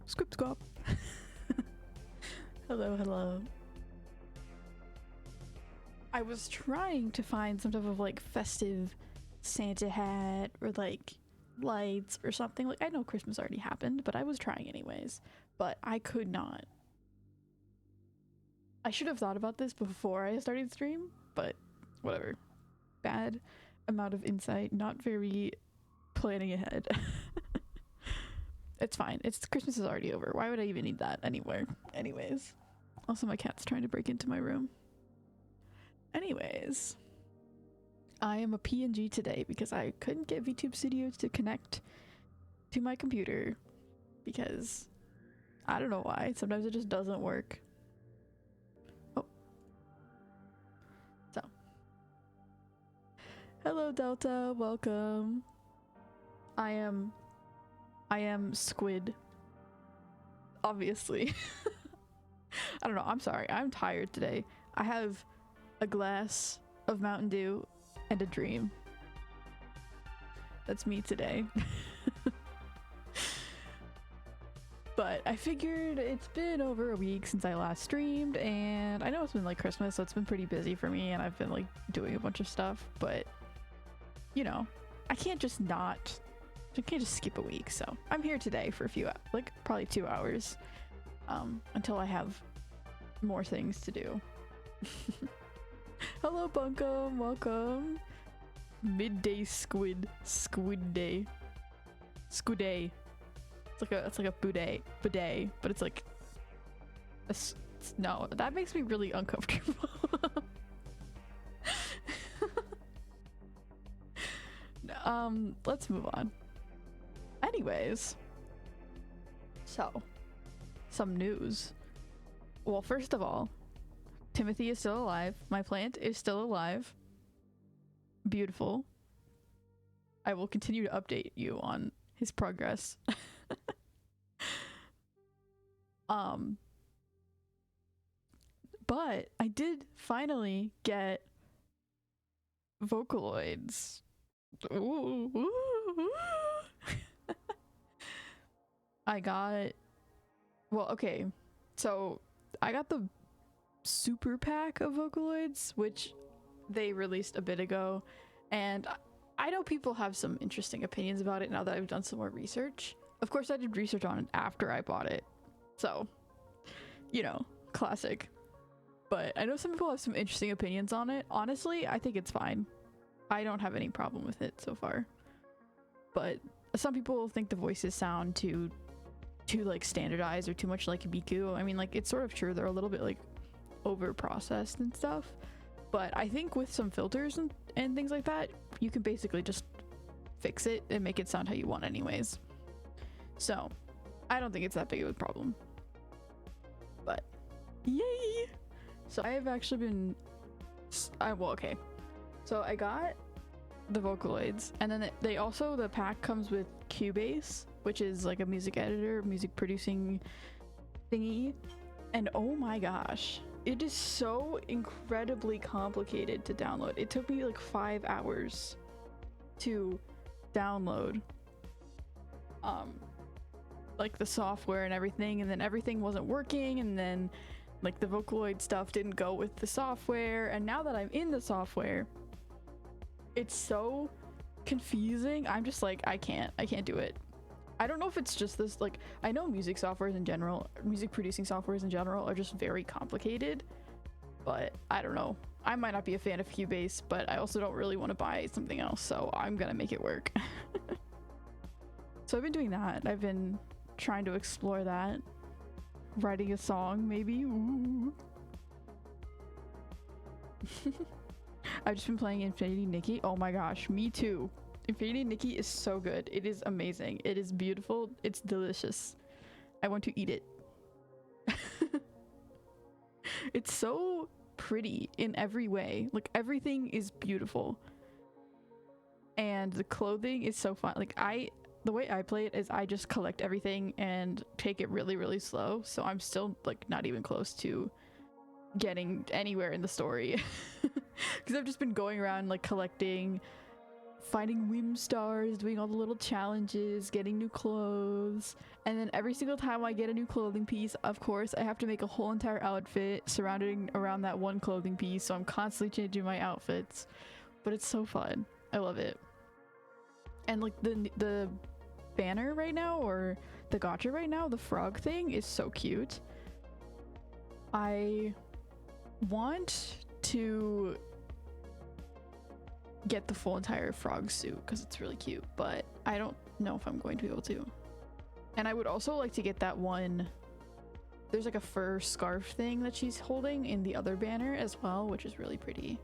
Squip squap. Hello, hello. I was trying to find some type of like festive Santa hat or like lights or something. Like, I know Christmas already happened, but I was trying anyways. But I could not. I should have thought about this before I started stream, but whatever. Bad amount of insight, not very planning ahead. It's fine. It's Christmas is already over. Why would I even need that anywhere? Anyways. Also, my cat's trying to break into my room. Anyways. I am a PNG today because I couldn't get VTube Studio to connect to my computer because I don't know why. Sometimes it just doesn't work. Oh. So. Hello, Delta. Welcome. I am Squid. Obviously. I don't know. I'm sorry. I'm tired today. I have a glass of Mountain Dew and a dream. That's me today. But I figured it's been over a week since I last streamed, and I know it's been like Christmas, so it's been pretty busy for me, and I've been like doing a bunch of stuff, but you know, I can't just skip a week, so I'm here today for a few, like probably 2 hours, until I have more things to do. Hello, Bunkum, welcome. Midday squid day. Squid day. It's like a bidet, but it's like no, that makes me really uncomfortable. Let's move on. Anyways, so some news. Well, first of all, Timothy is still alive. My plant is still alive. Beautiful. I will continue to update you on his progress. But I did finally get Vocaloids. Ooh, ooh, ooh. I got, well, okay, so I got the super pack of Vocaloids, which they released a bit ago, and I know people have some interesting opinions about it now that I've done some more research. Of course, I did research on it after I bought it, so, you know, classic. But I know some people have some interesting opinions on it. Honestly, I think it's fine. I don't have any problem with it so far. But some people think the voices sound too like standardized or too much like Miku. I mean, like, it's sort of true. They're a little bit like over processed and stuff. But I think with some filters and things like that, you can basically just fix it and make it sound how you want anyways. So I don't think it's that big of a problem. But yay! So I have actually been, well, okay. So I got the Vocaloids, and then they also, the pack comes with Cubase, which is like a music editor, music producing thingy. And oh my gosh, it is so incredibly complicated to download. It took me like 5 hours to download like the software and everything, and then everything wasn't working, and then like the Vocaloid stuff didn't go with the software, and now that I'm in the software, it's so confusing. I'm just like, I can't do it. I don't know if it's just this, like, I know music softwares in general, music producing softwares in general are just very complicated, but I don't know. I might not be a fan of Cubase, but I also don't really want to buy something else, so I'm gonna make it work. So I've been doing that. I've been trying to explore that. Writing a song, maybe. Ooh. I've just been playing Infinity Nikki. Oh my gosh, me too. Infinity Nikki is so good. It is amazing. It is beautiful. It's delicious. I want to eat it. It's so pretty in every way. Like, everything is beautiful. And the clothing is so fun. Like, the way I play it is I just collect everything and take it really, really slow. So I'm still like not even close to getting anywhere in the story. Because I've just been going around like collecting finding Whim stars, doing all the little challenges, getting new clothes, and then every single time I get a new clothing piece, of course, I have to make a whole entire outfit surrounding around that one clothing piece, so I'm constantly changing my outfits. But it's so fun. I love it. And like the banner right now, or the gacha right now, the frog thing is so cute. I want to get the full entire frog suit because it's really cute, but I don't know if I'm going to be able to. And I would also like to get that one, there's like a fur scarf thing that she's holding in the other banner as well, which is really pretty,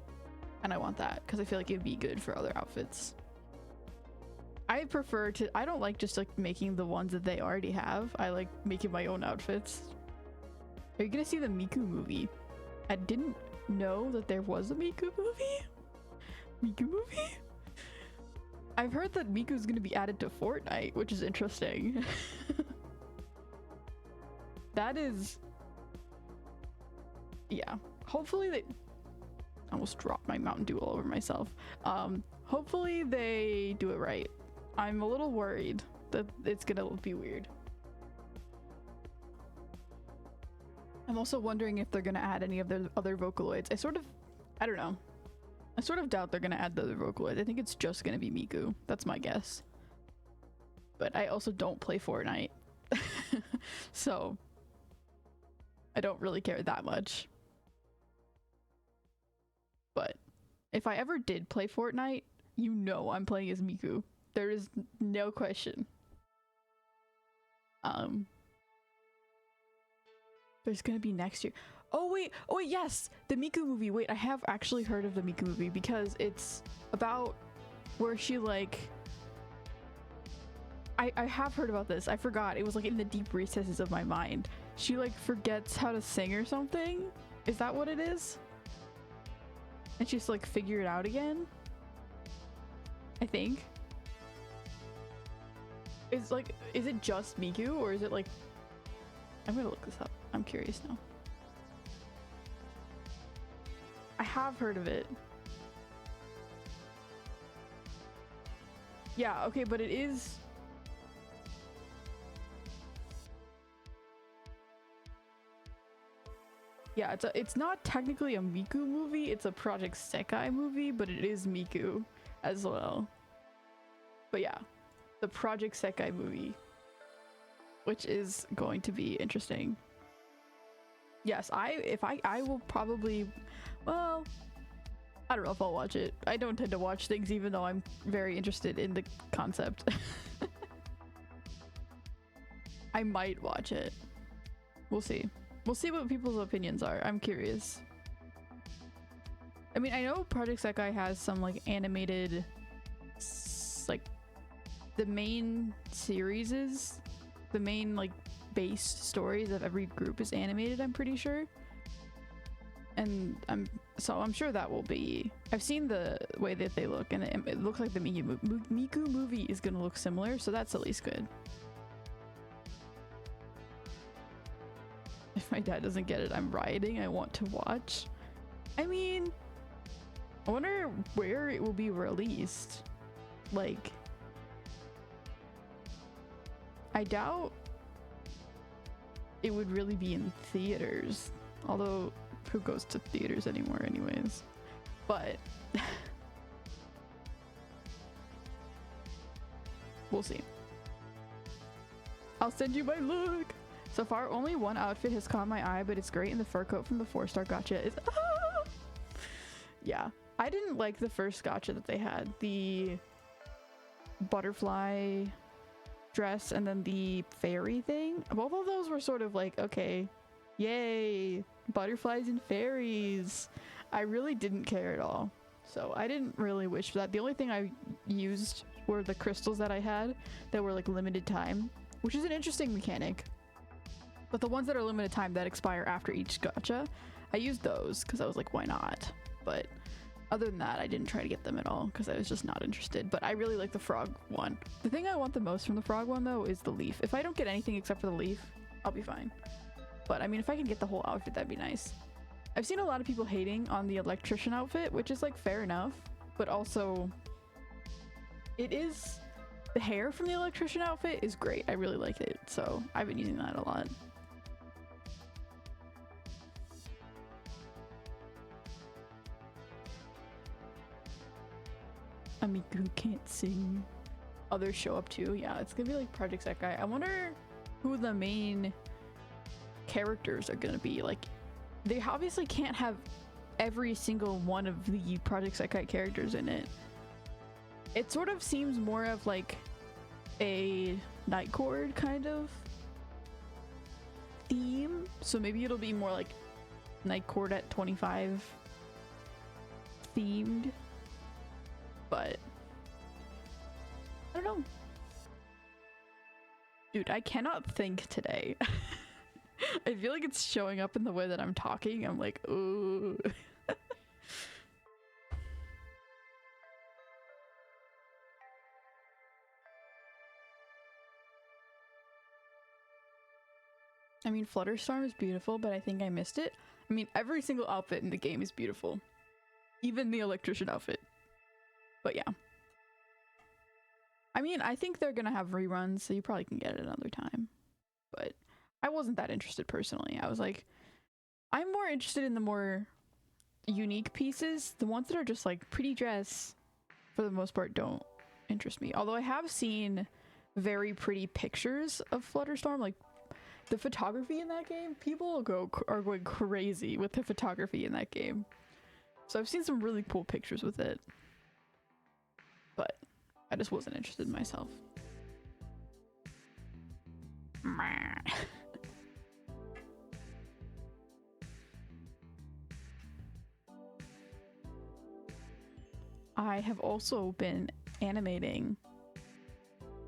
and I want that because I feel like it'd be good for other outfits. I prefer to, I don't like just like making the ones that they already have. I like making my own outfits. Are you gonna see the Miku movie? I didn't know that there was a Miku movie. Miku movie? I've heard that Miku's gonna be added to Fortnite, which is interesting. That is... yeah. Hopefully they... I almost dropped my Mountain Dew all over myself. Hopefully they do it right. I'm a little worried that it's gonna be weird. I'm also wondering if they're gonna add any of the other Vocaloids. I don't know. I sort of doubt they're gonna add the other Vocaloids. I think it's just gonna be Miku. That's my guess. But I also don't play Fortnite. So I don't really care that much. But if I ever did play Fortnite, you know I'm playing as Miku. There is no question. There's gonna be next year. Oh wait, yes! The Miku movie. Wait, I have actually heard of the Miku movie because it's about where she like... I have heard about this. I forgot. It was like in the deep recesses of my mind. She like forgets how to sing or something? Is that what it is? And she's like figure it out again? I think. Is it just Miku, or is it like... I'm gonna look this up. I'm curious now. I have heard of it. Yeah, okay, but it is... yeah, it's not technically a Miku movie, it's a Project Sekai movie, but it is Miku as well. But yeah, the Project Sekai movie, which is going to be interesting. Yes, I will probably, well, I don't know if I'll watch it. I don't tend to watch things even though I'm very interested in the concept. I might watch it. We'll see. We'll see what people's opinions are. I'm curious. I mean, I know Project Sekai has some like animated, like the main series is, the main like base stories of every group is animated, I'm pretty sure. And I'm sure that will be, I've seen the way that they look, and it looks like the Miku movie is gonna look similar, so that's at least good. If my dad doesn't get it, I'm rioting. I want to watch. I mean, I wonder where it will be released. Like, I doubt it would really be in theaters. Although, who goes to theaters anymore anyways? But we'll see. I'll send you my look. So far, only one outfit has caught my eye, but it's great, and the fur coat from the 4-star gacha is... ah! Yeah, I didn't like the first gacha that they had. The butterfly dress and then the fairy thing. Both of those were sort of like, okay, yay, butterflies and fairies. I really didn't care at all. So I didn't really wish for that. The only thing I used were the crystals that I had that were like limited time, which is an interesting mechanic. But the ones that are limited time that expire after each gacha, I used those because I was like, why not? But other than that, I didn't try to get them at all because I was just not interested. But I really like the frog one. The thing I want the most from the frog one, though, is the leaf. If I don't get anything except for the leaf, I'll be fine. But I mean, if I can get the whole outfit, that'd be nice. I've seen a lot of people hating on the electrician outfit, which is like fair enough. But also, it is, the hair from the electrician outfit is great. I really like it, so I've been using that a lot. Amiku can't sing. Others show up too. Yeah, it's gonna be like Project Sekai. I wonder who the main characters are gonna be. Like, they obviously can't have every single one of the Project Sekai characters in it. It sort of seems more of like a Night Court kind of theme, so maybe it'll be more like Night Court at 25 themed, but I don't know. Dude, I cannot think today. I feel like it's showing up in the way that I'm talking. I'm like, ooh. I mean, Flutterstorm is beautiful, but I think I missed it. I mean, every single outfit in the game is beautiful. Even the electrician outfit. But yeah. I mean, I think they're gonna have reruns, so you probably can get it another time. But I wasn't that interested personally. I was like, I'm more interested in the more unique pieces. The ones that are just like pretty dress, for the most part, don't interest me. Although I have seen very pretty pictures of Flutterstorm, like the photography in that game. People are going crazy with the photography in that game. So I've seen some really cool pictures with it, but I just wasn't interested in myself. I have also been animating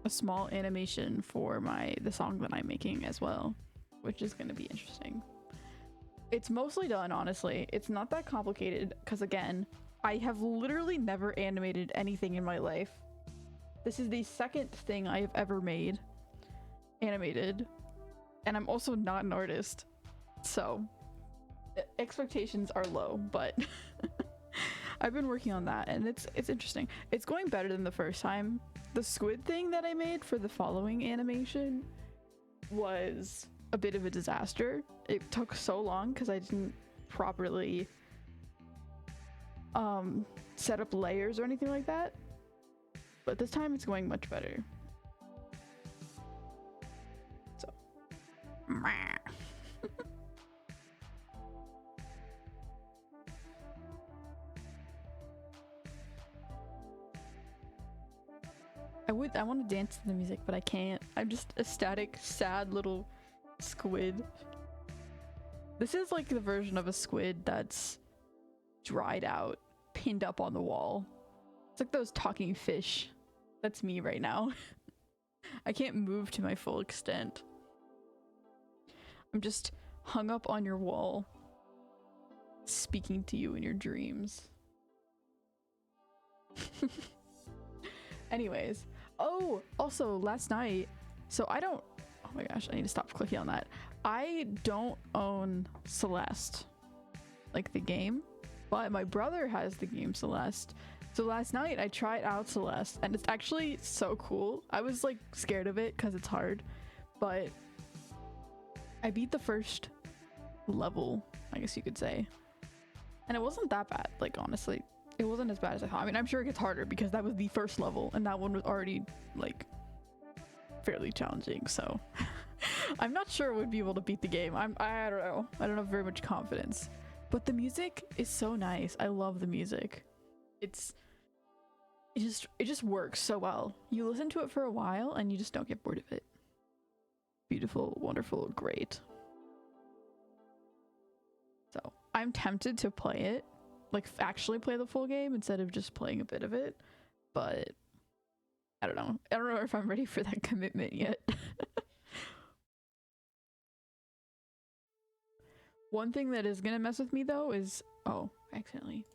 a small animation for the song that I'm making as well, which is going to be interesting. It's mostly done, honestly. It's not that complicated because, again, I have literally never animated anything in my life. This is the second thing I have ever made animated, and I'm also not an artist, so expectations are low, but I've been working on that, and it's interesting. It's going better than the first time. The squid thing that I made for the following animation was a bit of a disaster. It took so long because I didn't properly set up layers or anything like that, but this time it's going much better. So I want to dance to the music, but I can't. I'm just a static, sad little squid. This is like the version of a squid that's dried out, pinned up on the wall. It's like those talking fish. That's me right now. I can't move to my full extent. I'm just hung up on your wall, speaking to you in your dreams. Anyways. Oh, also last night, so I don't, oh my gosh, I need to stop clicking on that. I don't own Celeste, like the game, but my brother has the game Celeste. So last night I tried out Celeste, and it's actually so cool. I was like scared of it because it's hard, but I beat the first level, I guess you could say, and it wasn't that bad. Like, honestly, it wasn't as bad as I thought. I mean, I'm sure it gets harder because that was the first level, and that one was already like fairly challenging, so I'm not sure I would be able to beat the game. I don't know. I don't have very much confidence, but the music is so nice. I love the music. It just works so well. You listen to it for a while and you just don't get bored of it. Beautiful, wonderful, great. So I'm tempted to play it, like actually play the full game instead of just playing a bit of it, but I don't know. I don't know if I'm ready for that commitment yet. One thing that is gonna mess with me though is, oh, accidentally.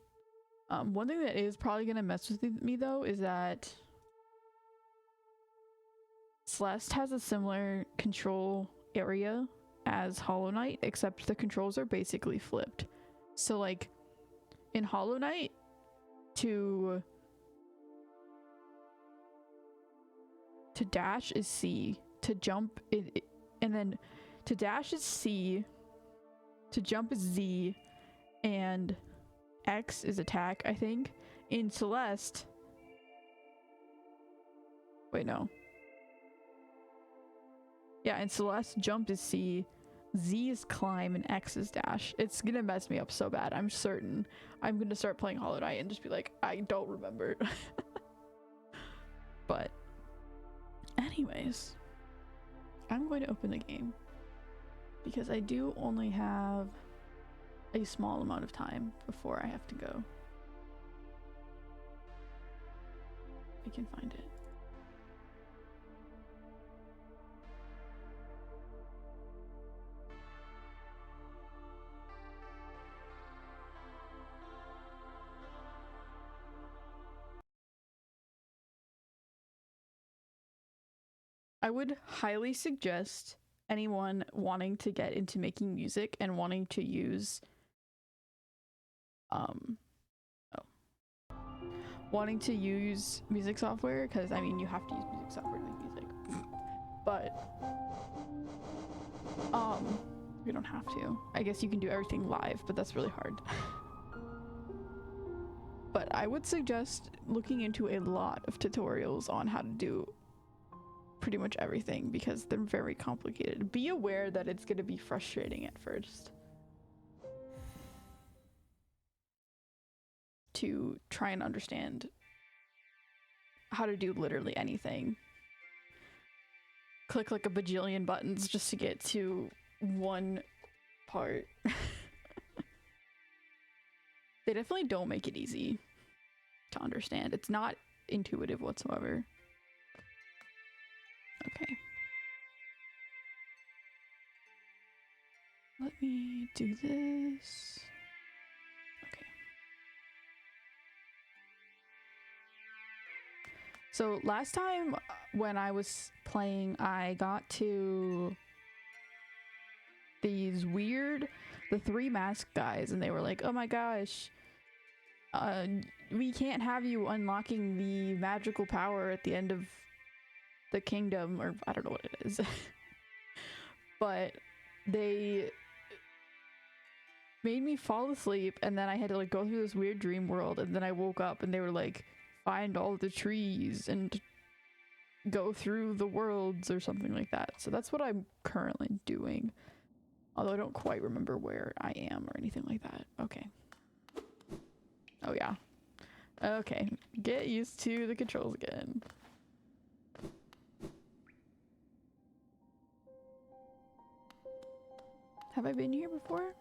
One thing that is probably gonna mess with me though is that Celeste has a similar control area as Hollow Knight, except the controls are basically flipped. So like in Hollow Knight, to To dash is C. To jump and then to dash is C. To jump is Z. And X is attack, I think. In Celeste. Wait, no. Yeah, in Celeste, jump is C. Z is climb and X is dash. It's gonna mess me up so bad, I'm certain. I'm gonna start playing Hollow Knight and just be like, I don't remember. But anyways, I'm going to open the game because I do only have a small amount of time before I have to go. I can find it. I would highly suggest anyone wanting to get into making music and wanting to use wanting to use music software, because I mean you have to use music software to make music. But you don't have to. I guess you can do everything live, but that's really hard. But I would suggest looking into a lot of tutorials on how to do pretty much everything, because they're very complicated. Be aware that it's going to be frustrating at first to try and understand how to do literally anything. Click like a bajillion buttons just to get to one part. They definitely don't make it easy to understand. It's not intuitive whatsoever. Okay. Let me do this. Okay. So last time when I was playing, I got to these weird, the 3 masked guys, and they were like, oh my gosh, we can't have you unlocking the magical power at the end of the kingdom, or I don't know what it is. But they made me fall asleep, and then I had to like go through this weird dream world, and then I woke up and they were like, find all the trees and go through the worlds or something like that. So that's what I'm currently doing, although I don't quite remember where I am or anything like that. Okay. Oh yeah. Okay, get used to the controls again. Have I been here before?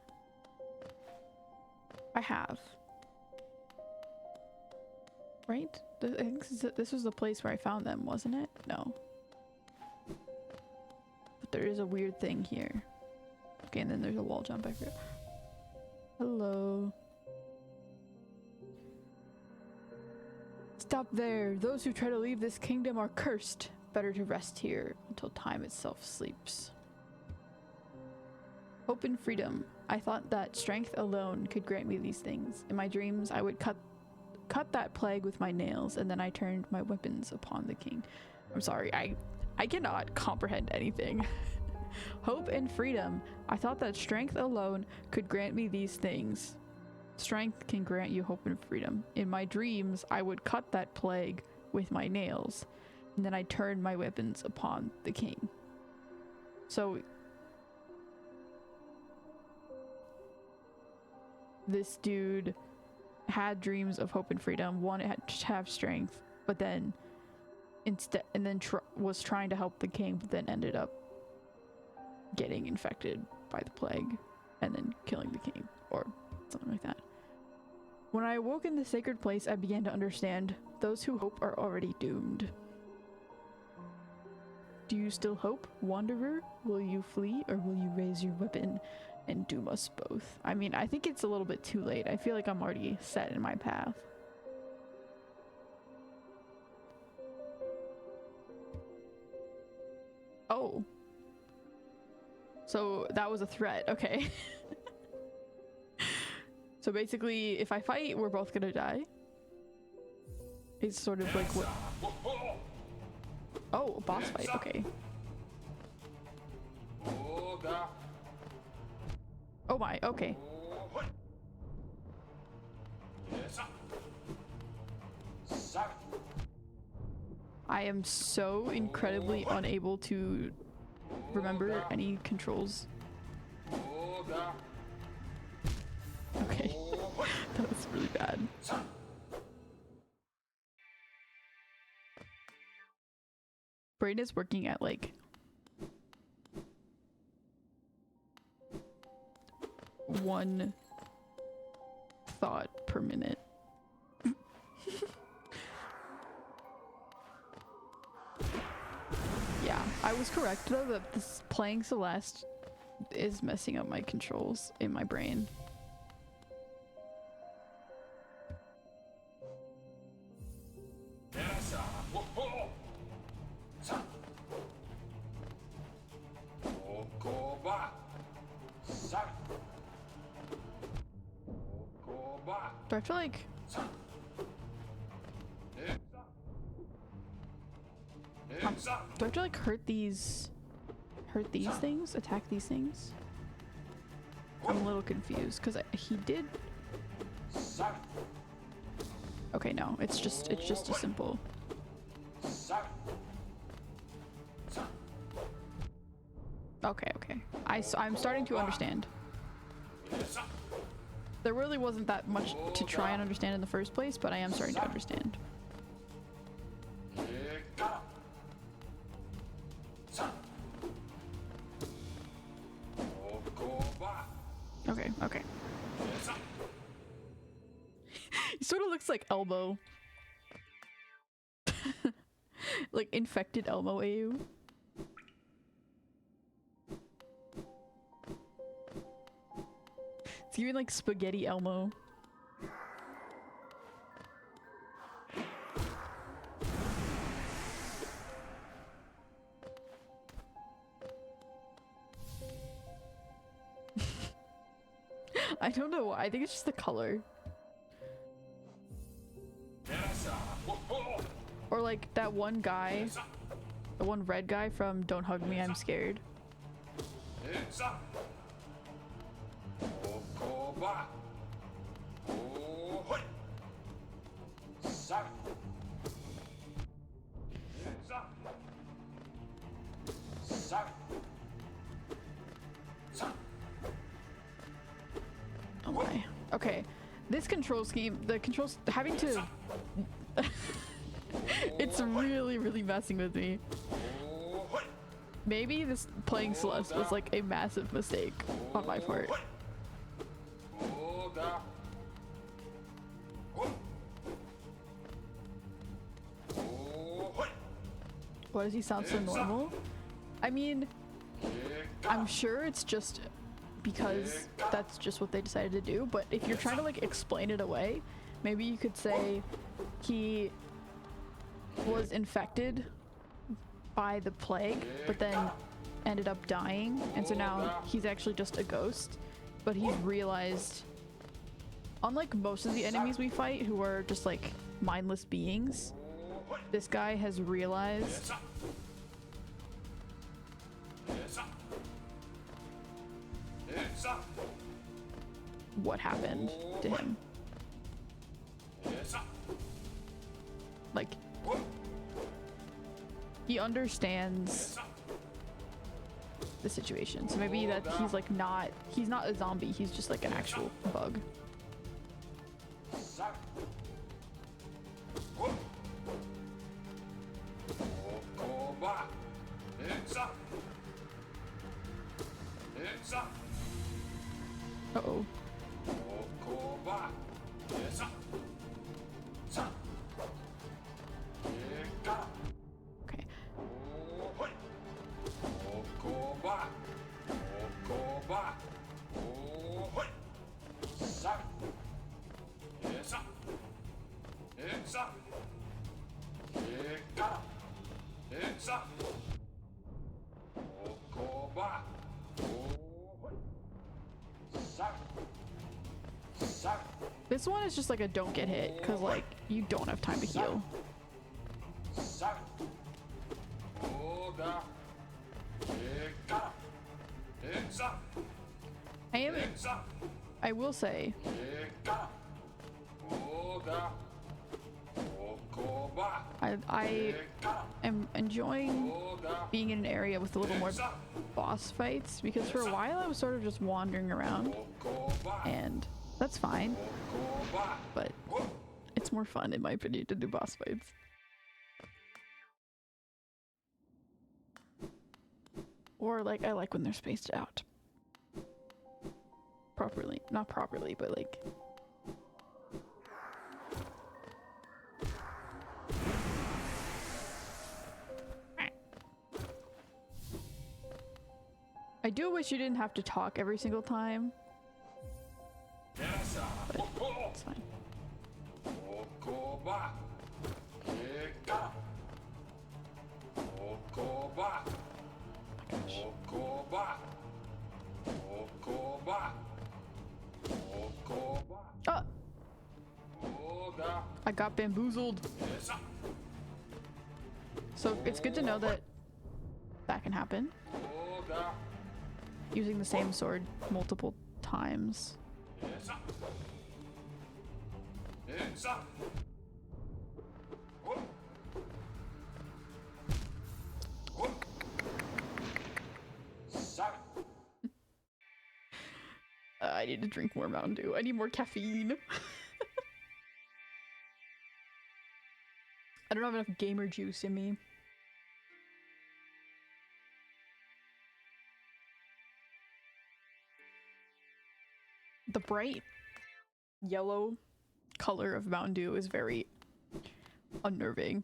I have. Right? I think this was the place where I found them, wasn't it? No. But there is a weird thing here. Okay, and then there's a wall jump. I forgot. Hello. Stop there. Those who try to leave this kingdom are cursed. Better to rest here until time itself sleeps. Hope and freedom. I thought that strength alone could grant me these things. In my dreams, I would cut that plague with my nails, and then I turned my weapons upon the king. I'm sorry, I cannot comprehend anything. Hope and freedom. I thought that strength alone could grant me these things. Strength can grant you hope and freedom. In my dreams, I would cut that plague with my nails, and then I turned my weapons upon the king. So this dude had dreams of hope and freedom, wanted to have strength, but then was trying to help the king, but then ended up getting infected by the plague and then killing the king or something like that. When I awoke in the sacred place, I began to understand those who hope are already doomed. Do you still hope, wanderer? Will you flee, or will you raise your weapon and doom us both? I mean, I think it's a little bit too late. I feel like I'm already set in my path. Oh. So that was a threat. Okay. So basically, if I fight, we're both gonna die. It's sort of like what... Oh, boss fight. Okay. Oh my. Okay. I am so incredibly unable to remember any controls. Okay. That was really bad. Brain is working at like 1 thought per minute. Yeah, I was correct though that this playing Celeste is messing up my controls in my brain. Do I have to like... do I have to like hurt these things? Attack these things? I'm a little confused because he did... Okay, no, it's just a simple... Okay, okay. I'm starting to understand. There really wasn't that much to try and understand in the first place, but I am starting to understand. Okay, okay. He sort of looks like Elmo. Like infected Elmo AU. It's even like spaghetti Elmo. I don't know why. I think it's just the color. Or like that one guy, the one red guy from Don't Hug Me, I'm Scared. Oh my. Okay. This control scheme, the controls, having to... It's really, really messing with me. Maybe this playing Celeste was like a massive mistake on my part. Why does he sound so normal? I mean, I'm sure it's just because that's just what they decided to do, but if you're trying to like explain it away, maybe you could say he was infected by the plague, but then ended up dying, and so now he's actually just a ghost, but he's realized, unlike most of the enemies we fight who are just like mindless beings, this guy has realized what happened to him. Like, he understands the situation, so maybe that he's like he's not a zombie, he's just like an actual bug. Uh-oh. Okay. This one is just like a don't get hit, because like you don't have time to heal. I will say, I am enjoying being in an area with a little more boss fights, because for a while I was sort of just wandering around, and that's fine, but it's more fun in my opinion to do boss fights. Or like, I like when they're spaced out. Properly. Not properly, but like... I do wish you didn't have to talk every single time. But it's fine. Oh! I got bamboozled. So it's good to know that that can happen. Using the same sword multiple times. I need to drink more Mountain Dew. I need more caffeine. I don't have enough gamer juice in me. The bright yellow color of Mountain Dew is very unnerving.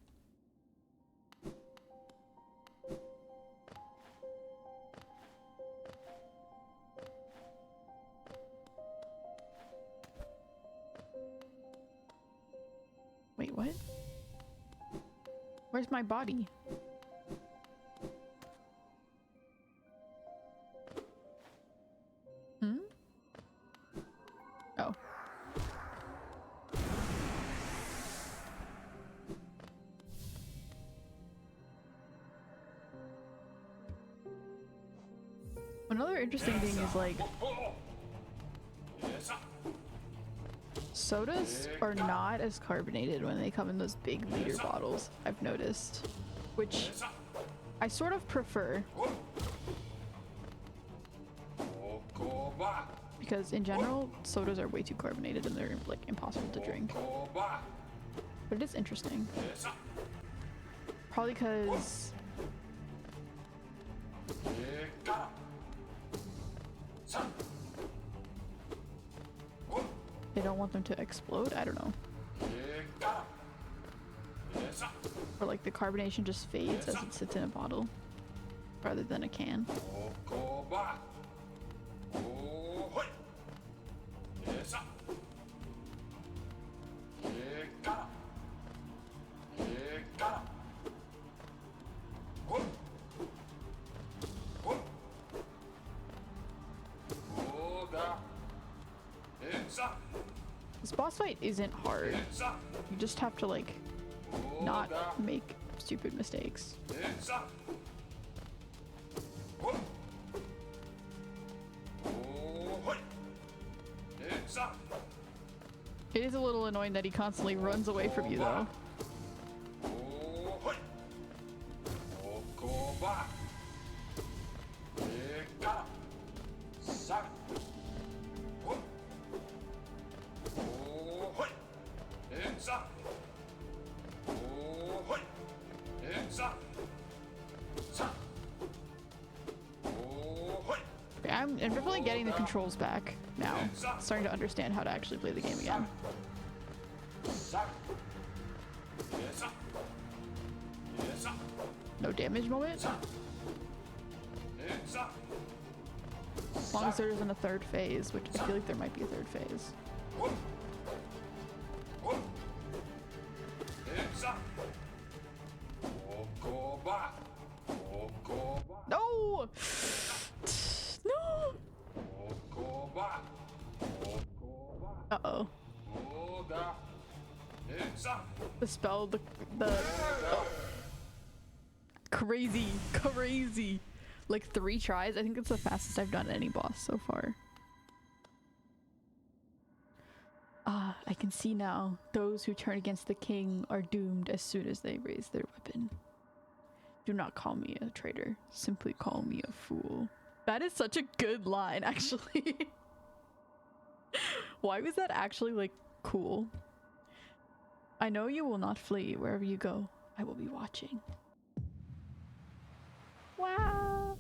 Wait, what? Where's my body? Hmm? Oh. Another interesting thing is like sodas are not as carbonated when they come in those big liter bottles, I've noticed, which I sort of prefer, because in general sodas are way too carbonated and they're like impossible to drink. But it is interesting. Probably because they don't want them to explode? I don't know. Or like the carbonation just fades as it sits in a bottle rather than a can. This boss fight isn't hard. You just have to like not make stupid mistakes. It is a little annoying that he constantly runs away from you though. I'm definitely getting the controls back now. Starting to understand how to actually play the game again. No damage moment? As long as there isn't a third phase, which I feel like there might be a third phase. No! No! Uh-oh. The spell, the oh. Crazy. Like 3 tries. I think it's the fastest I've done any boss so far. Ah, I can see now. Those who turn against the king are doomed as soon as they raise their weapon. Do not call me a traitor. Simply call me a fool. That is such a good line, actually. Why was that actually, like, cool? I know you will not flee wherever you go. I will be watching. Wow.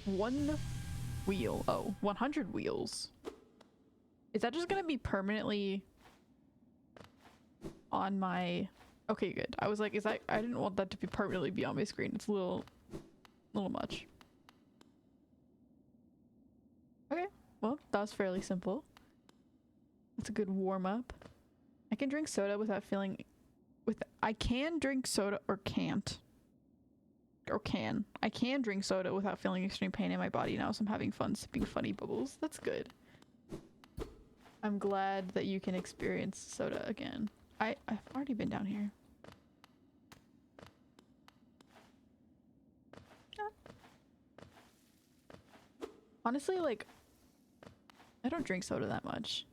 1 wheel. Oh, 100 wheels. Is that just gonna be permanently on my... Okay, good. I was like, is that... I didn't want that to be permanently be on my screen. It's a little much. Okay, well, that was fairly simple. That's a good warm-up. I can drink soda without feeling... I can drink soda or can't. I can drink soda without feeling extreme pain in my body now, so I'm having fun sipping funny bubbles. That's good. I'm glad that you can experience soda again. I've already been down here. Honestly, like, I don't drink soda that much.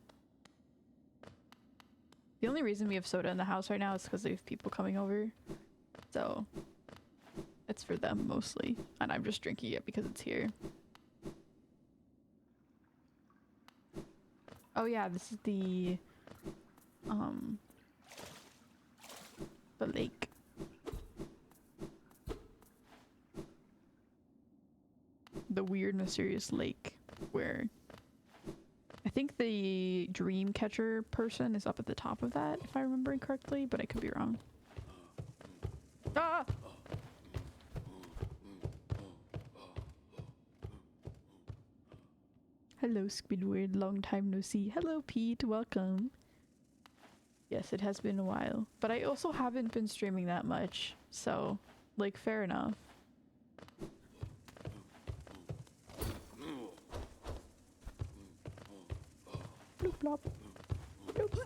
The only reason we have soda in the house right now is because we have people coming over. So, it's for them mostly. And I'm just drinking it because it's here. Oh yeah, this is the lake. The weird, mysterious lake where I think the dream catcher person is up at the top of that, if I remember correctly, but I could be wrong. Ah! Hello, Squidward. Long time no see. Hello, Pete. Welcome. Yes, it has been a while. But I also haven't been streaming that much, so, like, fair enough. Bloop blop. Bloop.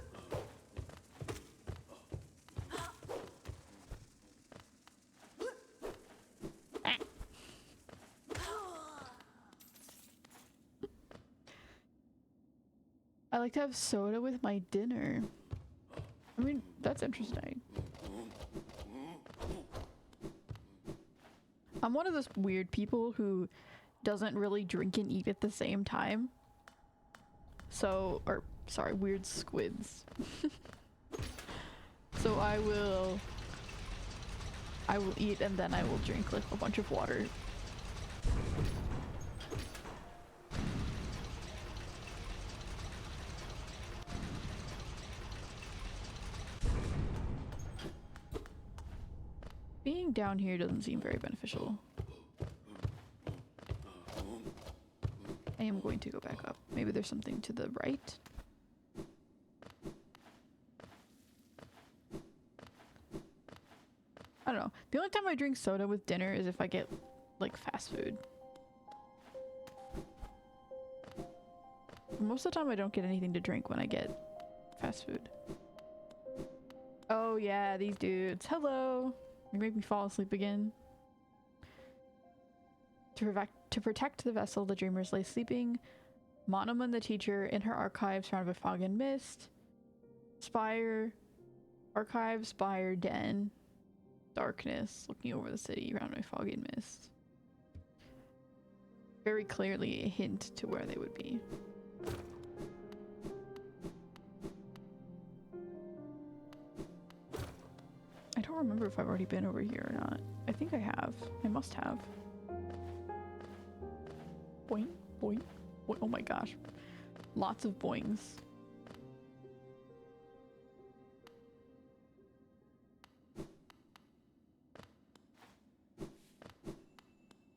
I like to have soda with my dinner. I mean, that's interesting. I'm one of those weird people who doesn't really drink and eat at the same time. So, or, sorry, weird squids. So I will eat and then I will drink like a bunch of water. Being down here doesn't seem very beneficial. I am going to go back up. Maybe there's something to the right. I don't know. The only time I drink soda with dinner is if I get like fast food. Most of the time I don't get anything to drink when I get fast food. Oh yeah, these dudes. Hello. You make me fall asleep again. To protect the vessel, the dreamers lay sleeping. Monoman, the teacher, in her archive surrounded by fog and mist. Spire. Archive, spire, den. Darkness, looking over the city around by fog and mist. Very clearly a hint to where they would be. I don't remember if I've already been over here or not. I think I have. I must have. Boing, boing, boing. Oh my gosh. Lots of boings.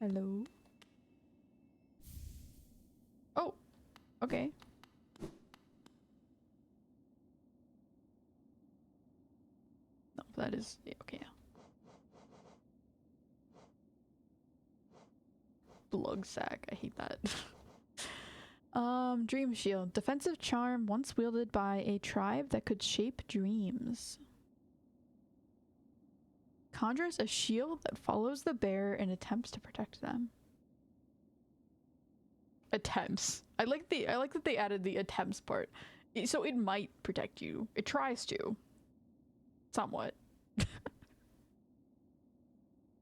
Hello? Oh! Okay. No, that is... yeah, okay. Blug sack. I hate that. Dream shield. Defensive charm once wielded by a tribe that could shape dreams. Conjures a shield that follows the bearer and attempts to protect them. attempts. I like that they added the attempts part. So it might protect you. It tries to. Somewhat.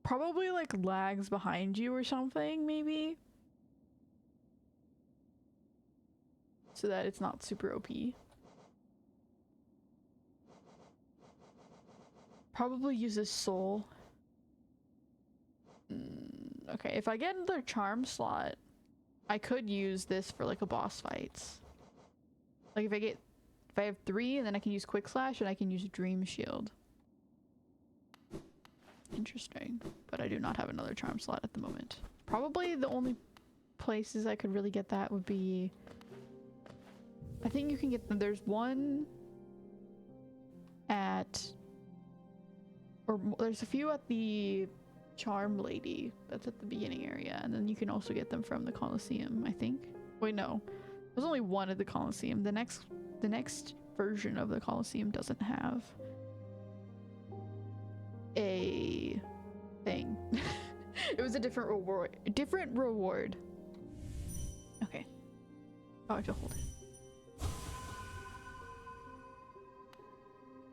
Probably like lags behind you or something, maybe. So that it's not super OP. Probably uses soul. Okay, if I get another charm slot, I could use this for like a boss fights. Like if I have 3 and then I can use quick slash and I can use dream shield. Interesting, but I do not have another charm slot at the moment. Probably the only places I could really get that would be, I think you can get them. There's one at, or there's a few at the Charm Lady that's at the beginning area, and then you can also get them from the Colosseum, I think. Wait, no, there's only one at the Colosseum. The next version of the Colosseum doesn't have a thing. It was a different reward. Okay. Oh, I have to hold it.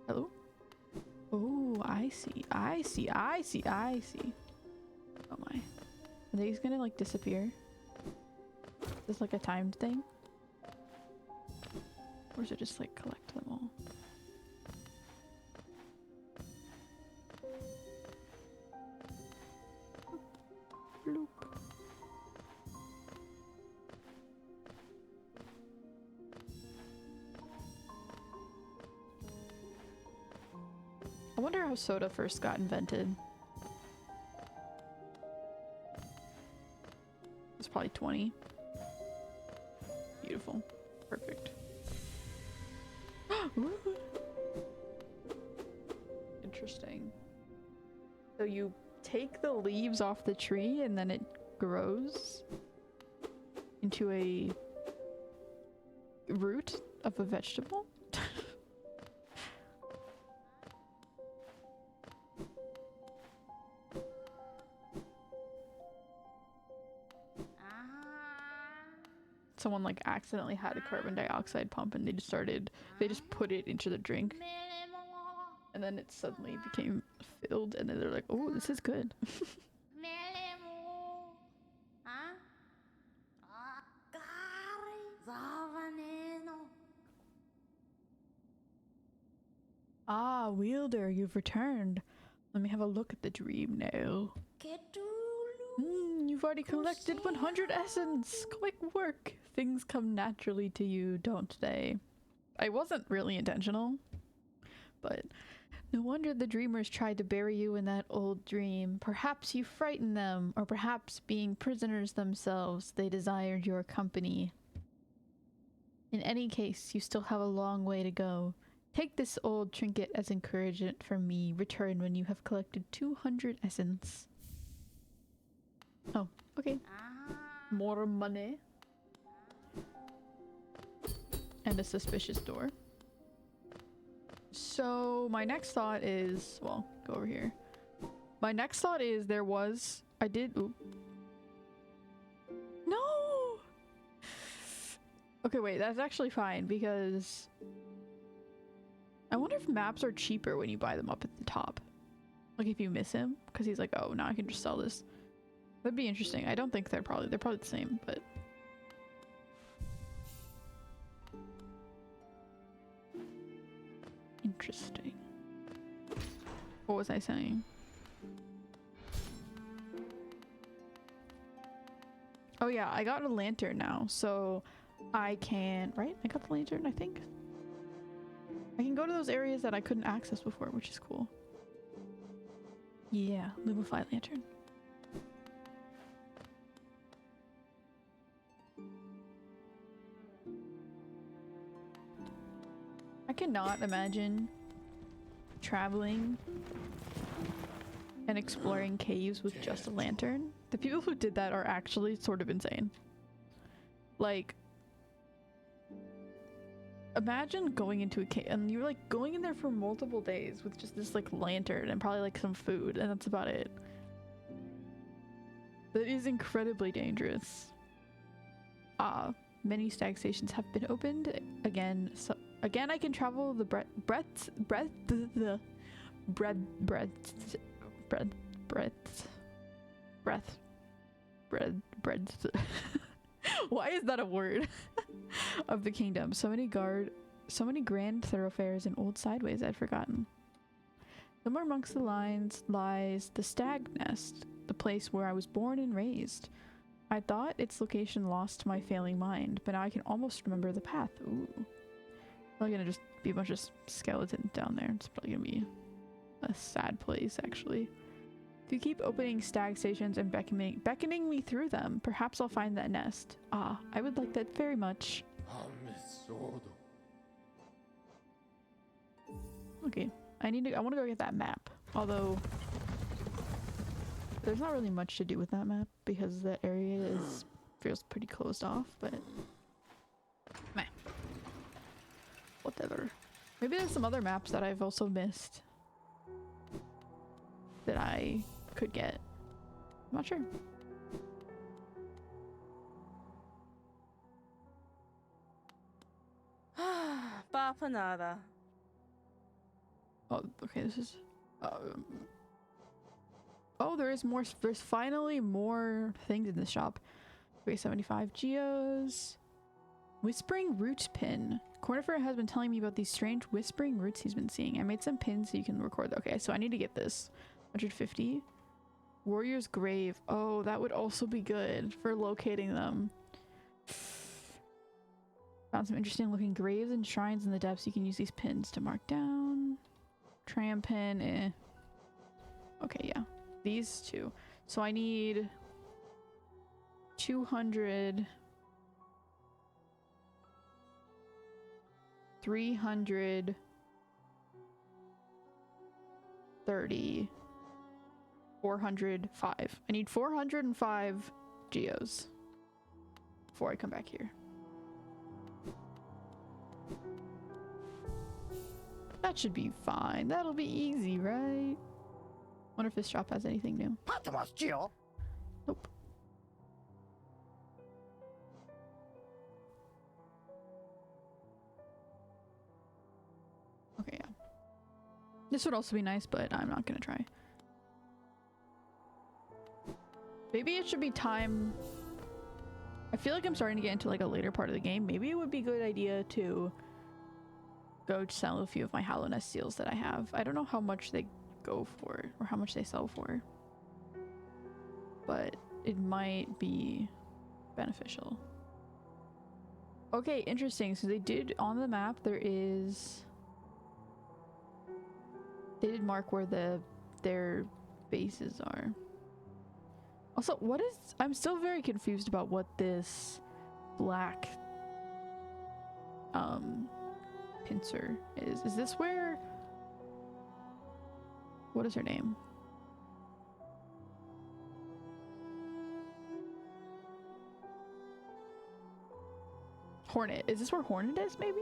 Hello? Oh, I see. Oh my. Are these gonna like disappear? Is this like a timed thing? Or is it just like collect them all? Bloop. I wonder how soda first got invented. It's probably 20. Beautiful. Perfect. Interesting. So you take the leaves off the tree and then it grows into a root of a vegetable? Someone like accidentally had a carbon dioxide pump and they just put it into the drink. And then it suddenly became filled and then they're like, oh, this is good. Ah, Wielder, you've returned. Let me have a look at the dream now. You've already collected 100 essence. Quick work. Things come naturally to you, don't they? I wasn't really intentional, but no wonder the dreamers tried to bury you in that old dream. Perhaps you frightened them, or perhaps being prisoners themselves, they desired your company. In any case, you still have a long way to go. Take this old trinket as encouragement from me. Return when you have collected 200 essence. Oh, okay. More money. And a suspicious door. So my next thought is, well, go over here. My next thought is oop. No! Okay, wait, that's actually fine because I wonder if maps are cheaper when you buy them up at the top. Like if you miss him, because he's like, oh, now I can just sell this. That'd be interesting. I don't think they're probably the same, but interesting. What was I saying? Oh yeah, I got a lantern now, so I can, right? I got the lantern, I think. I can go to those areas that I couldn't access before, which is cool. Yeah, Lumify lantern. I cannot imagine traveling and exploring caves with just a lantern. The people who did that are actually sort of insane. Like, imagine going into a cave and you're like going in there for multiple days with just this like lantern and probably like some food, and that's about it. That is incredibly dangerous. Many stag stations have been opened again. So again, I can travel the breadth. Why is that a word? Of the kingdom. So many grand thoroughfares and old sideways I'd forgotten. Somewhere amongst the lines lies the Stag Nest, the place where I was born and raised. I thought its location lost my failing mind, but now I can almost remember the path. Ooh. Probably gonna just be a bunch of skeletons down there. It's probably gonna be a sad place, actually. If you keep opening stag stations and beckoning me through them, perhaps I'll find that nest. Ah, I would like that very much. Okay, I want to go get that map. Although there's not really much to do with that map because that area feels pretty closed off, but meh. Whatever. Maybe there's some other maps that I've also missed that I could get. I'm not sure. Bapanada. Oh, okay, this is... oh, there's finally more things in the shop. Okay, 75 geos. Whispering root pin. Cornifer has been telling me about these strange whispering roots he's been seeing. I made some pins so you can record. Okay, so I need to get this. 150. Warrior's grave. Oh, that would also be good for locating them. Found some interesting looking graves and shrines in the depths. You can use these pins to mark down. Tram pin, eh. Okay, yeah. These two. So I need 200, 330, 405. I need 405 geos before I come back here. That should be fine. That'll be easy, right? Wonder if this shop has anything new. Nope. Okay, yeah. This would also be nice, but I'm not gonna try. Maybe it should be time. I feel like I'm starting to get into like a later part of the game. Maybe it would be a good idea to go sell a few of my Hollow Nest seals that I have. I don't know how much they go for or how much they sell for, but it might be beneficial. Okay, interesting. So they did on the map, they did mark where their bases are. Also, I'm still very confused about what this black pincer is. Is this where... What is her name? Hornet. Is this where Hornet is, maybe?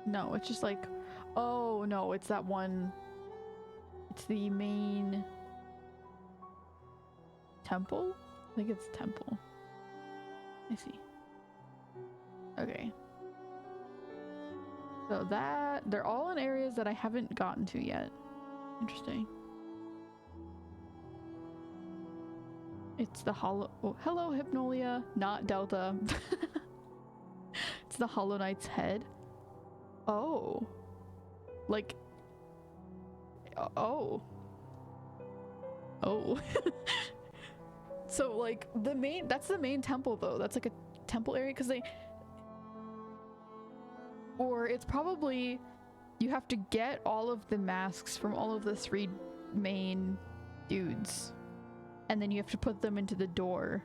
No, it's just like... Oh, no, it's that one... It's the main... temple? I think it's temple. I see. Okay. So they're all in areas that I haven't gotten to yet. Interesting. It's the hollow... Oh, hello, Hypnolia. Not Delta. It's the Hollow Knight's head. Oh. Like... Oh. Oh. So, like, that's the main temple, though. That's like a temple area, because they... Or it's probably... You have to get all of the masks from all of the 3 main dudes. And then you have to put them into the door.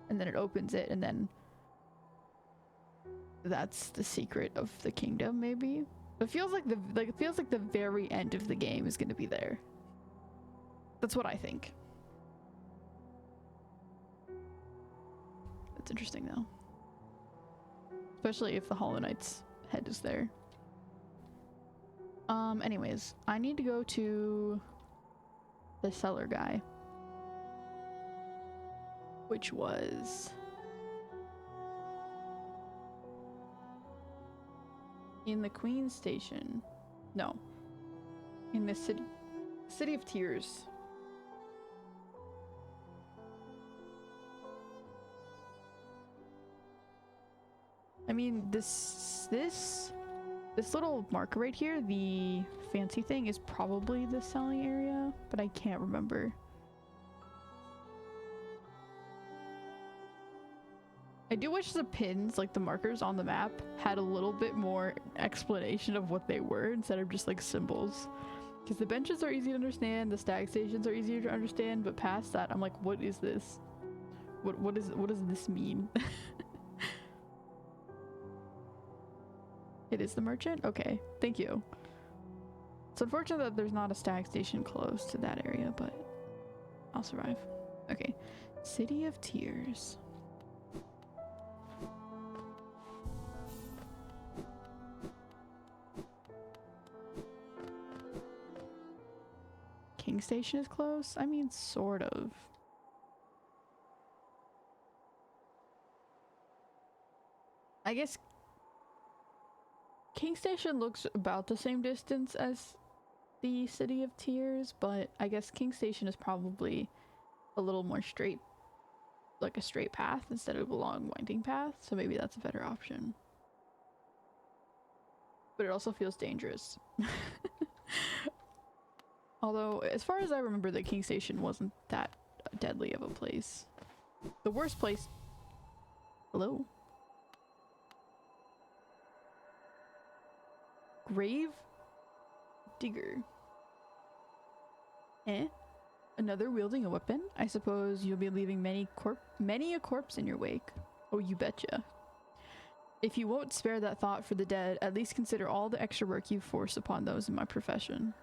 And then it opens it, and then... That's the secret of the kingdom, maybe? It feels like the very end of the game is gonna be there. That's what I think. That's interesting, though. Especially if the Hollow Knight's head is there. Anyways, I need to go to the seller guy. which was in the Queen Station. No, in the City of Tears. I mean, this little marker right here, the fancy thing, is probably the selling area, but I can't remember. I do wish the pins, like the markers on the map, had a little bit more explanation of what they were instead of just like symbols. Because the benches are easy to understand, the stag stations are easier to understand, but past that, I'm like, what is this? What does this mean? It is the merchant? Okay, thank you. It's unfortunate that there's not a stag station close to that area, but I'll survive. Okay, City of Tears. King Station is close? I mean, sort of. I guess King Station looks about the same distance as the City of Tears, but I guess King Station is probably a little more straight, like a straight path instead of a long winding path, so maybe that's a better option. But it also feels dangerous. Although, as far as I remember, the King Station wasn't that deadly of a place. The worst place... Hello? Grave Digger. Eh? Another wielding a weapon? I suppose you'll be leaving many a corpse in your wake. Oh, you betcha. If you won't spare that thought for the dead, at least consider all the extra work you force upon those in my profession.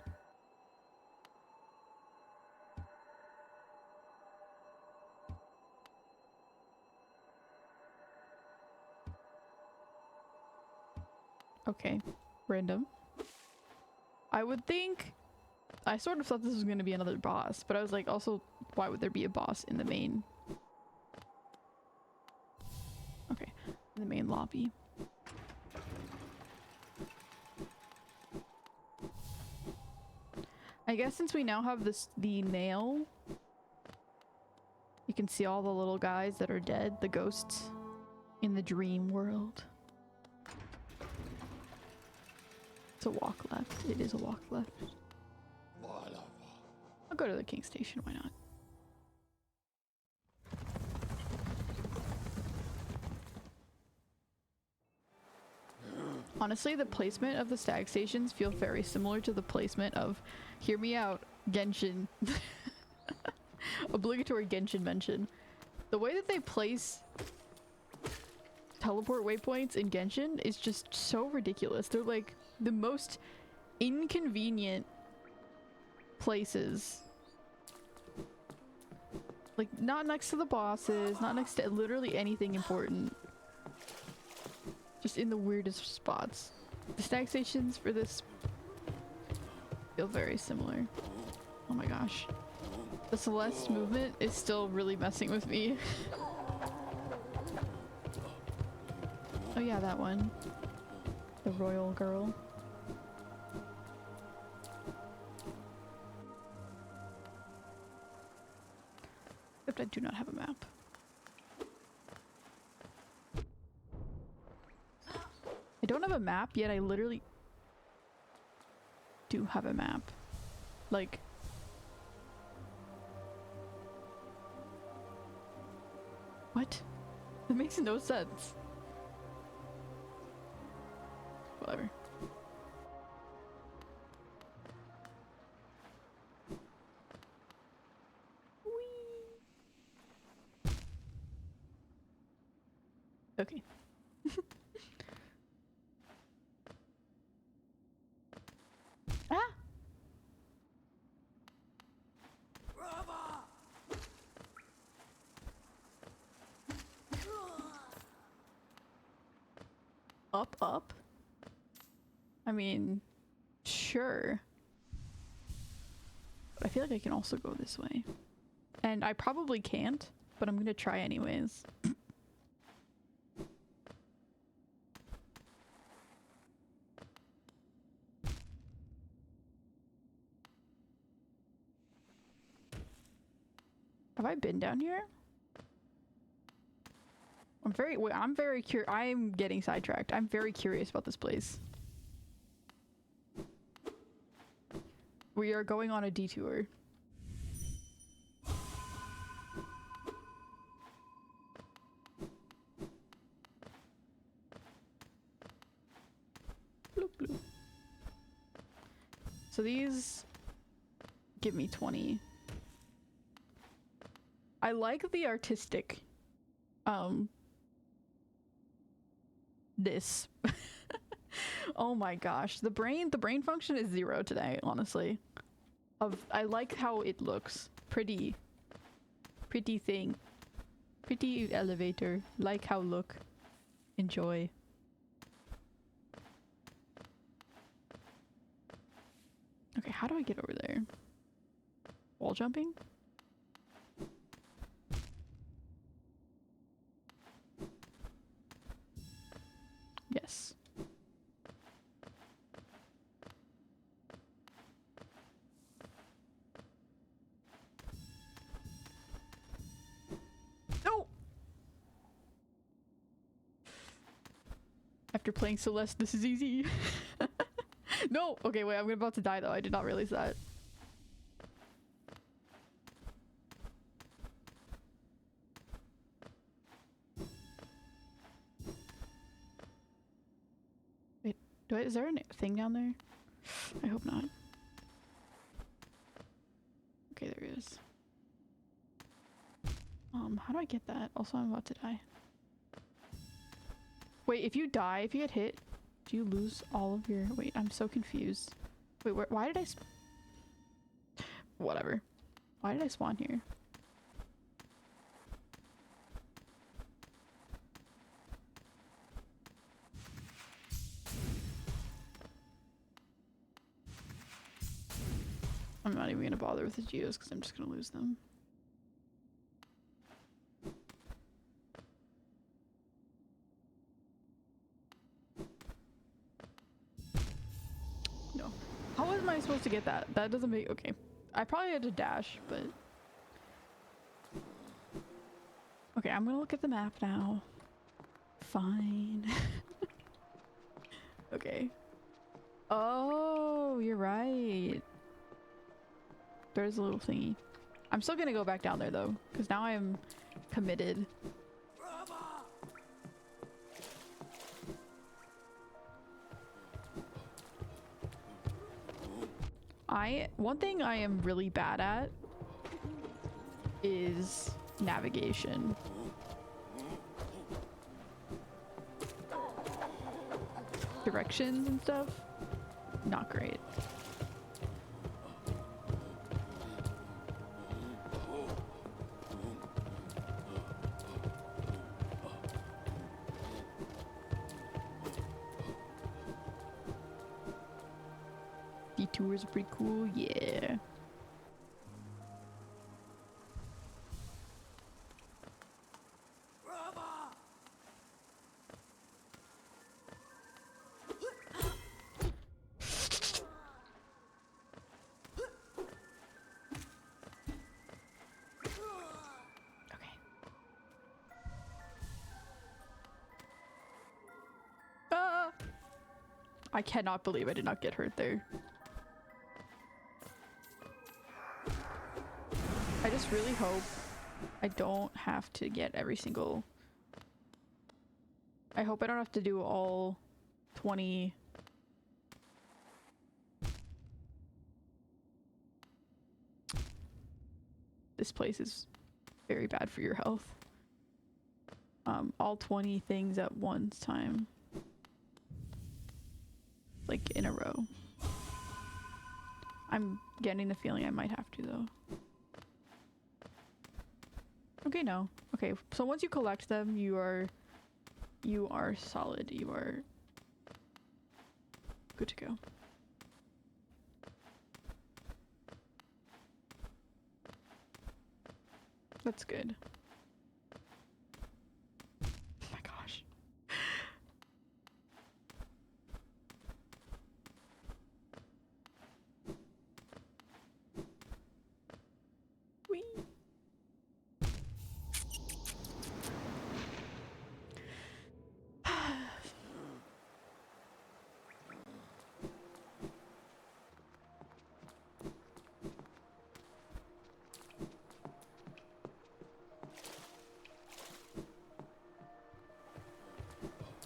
Okay, random. I would think... I sort of thought this was going to be another boss, but I was like, also, why would there be a boss in the main... Okay, in the main lobby. I guess since we now have the nail, you can see all the little guys that are dead, the ghosts in the dream world. It's a walk left. It is a walk left. I'll go to the King Station, why not? Honestly, the placement of the stag stations feel very similar to the placement of, hear me out, Genshin. Obligatory Genshin mention. The way that they place teleport waypoints in Genshin is just so ridiculous. They're like the most inconvenient places. Like, not next to the bosses, not next to literally anything important. Just in the weirdest spots. The stag stations for this feel very similar. Oh my gosh. The Celeste movement is still really messing with me. Oh yeah, that one. The royal girl. Except I do not have a map. I don't have a map, yet I literally do have a map. Like... What? That makes no sense. Whatever. Whee! Okay. Ah! Up, up? I mean, sure. But I feel like I can also go this way. And I probably can't, but I'm gonna try anyways. Have I been down here? I'm very curious. I'm getting sidetracked. I'm very curious about this place. We are going on a detour. Bloop, bloop. So these give me 20. I like the artistic this. Oh my gosh, the brain function is 0 today, honestly. I like how it looks. Pretty thing. Pretty elevator. Like how look. Enjoy. Okay, how do I get over there? Wall jumping? Yes. No! After playing Celeste, this is easy. No! Okay, wait, I'm about to die though. I did not realize that. Wait, is there a thing down there? I hope not. Okay, there is. How do I get that? Also, I'm about to die. Wait, if you die, if you get hit, do you lose all of your... Wait, I'm so confused. Wait, why did I... Whatever. Why did I spawn here? I'm not even gonna bother with the geos because I'm just gonna lose them. No. How am I supposed to get that? That doesn't make... Okay. I probably had to dash, but... Okay, I'm gonna look at the map now. Fine. Okay. Oh, you're right. There's a little thingy. I'm still gonna go back down there though, because now I'm committed. One thing I am really bad at is navigation. Directions and stuff, not great. Detours are pretty cool, yeah. I cannot believe I did not get hurt there. I just really hope I don't have to get every single... I hope I don't have to do all 20... This place is very bad for your health. All 20 things at one time. Like in a row. I'm getting the feeling I might have to though. Okay, no. Okay, so once you collect them, you are solid. You are good to go. That's good.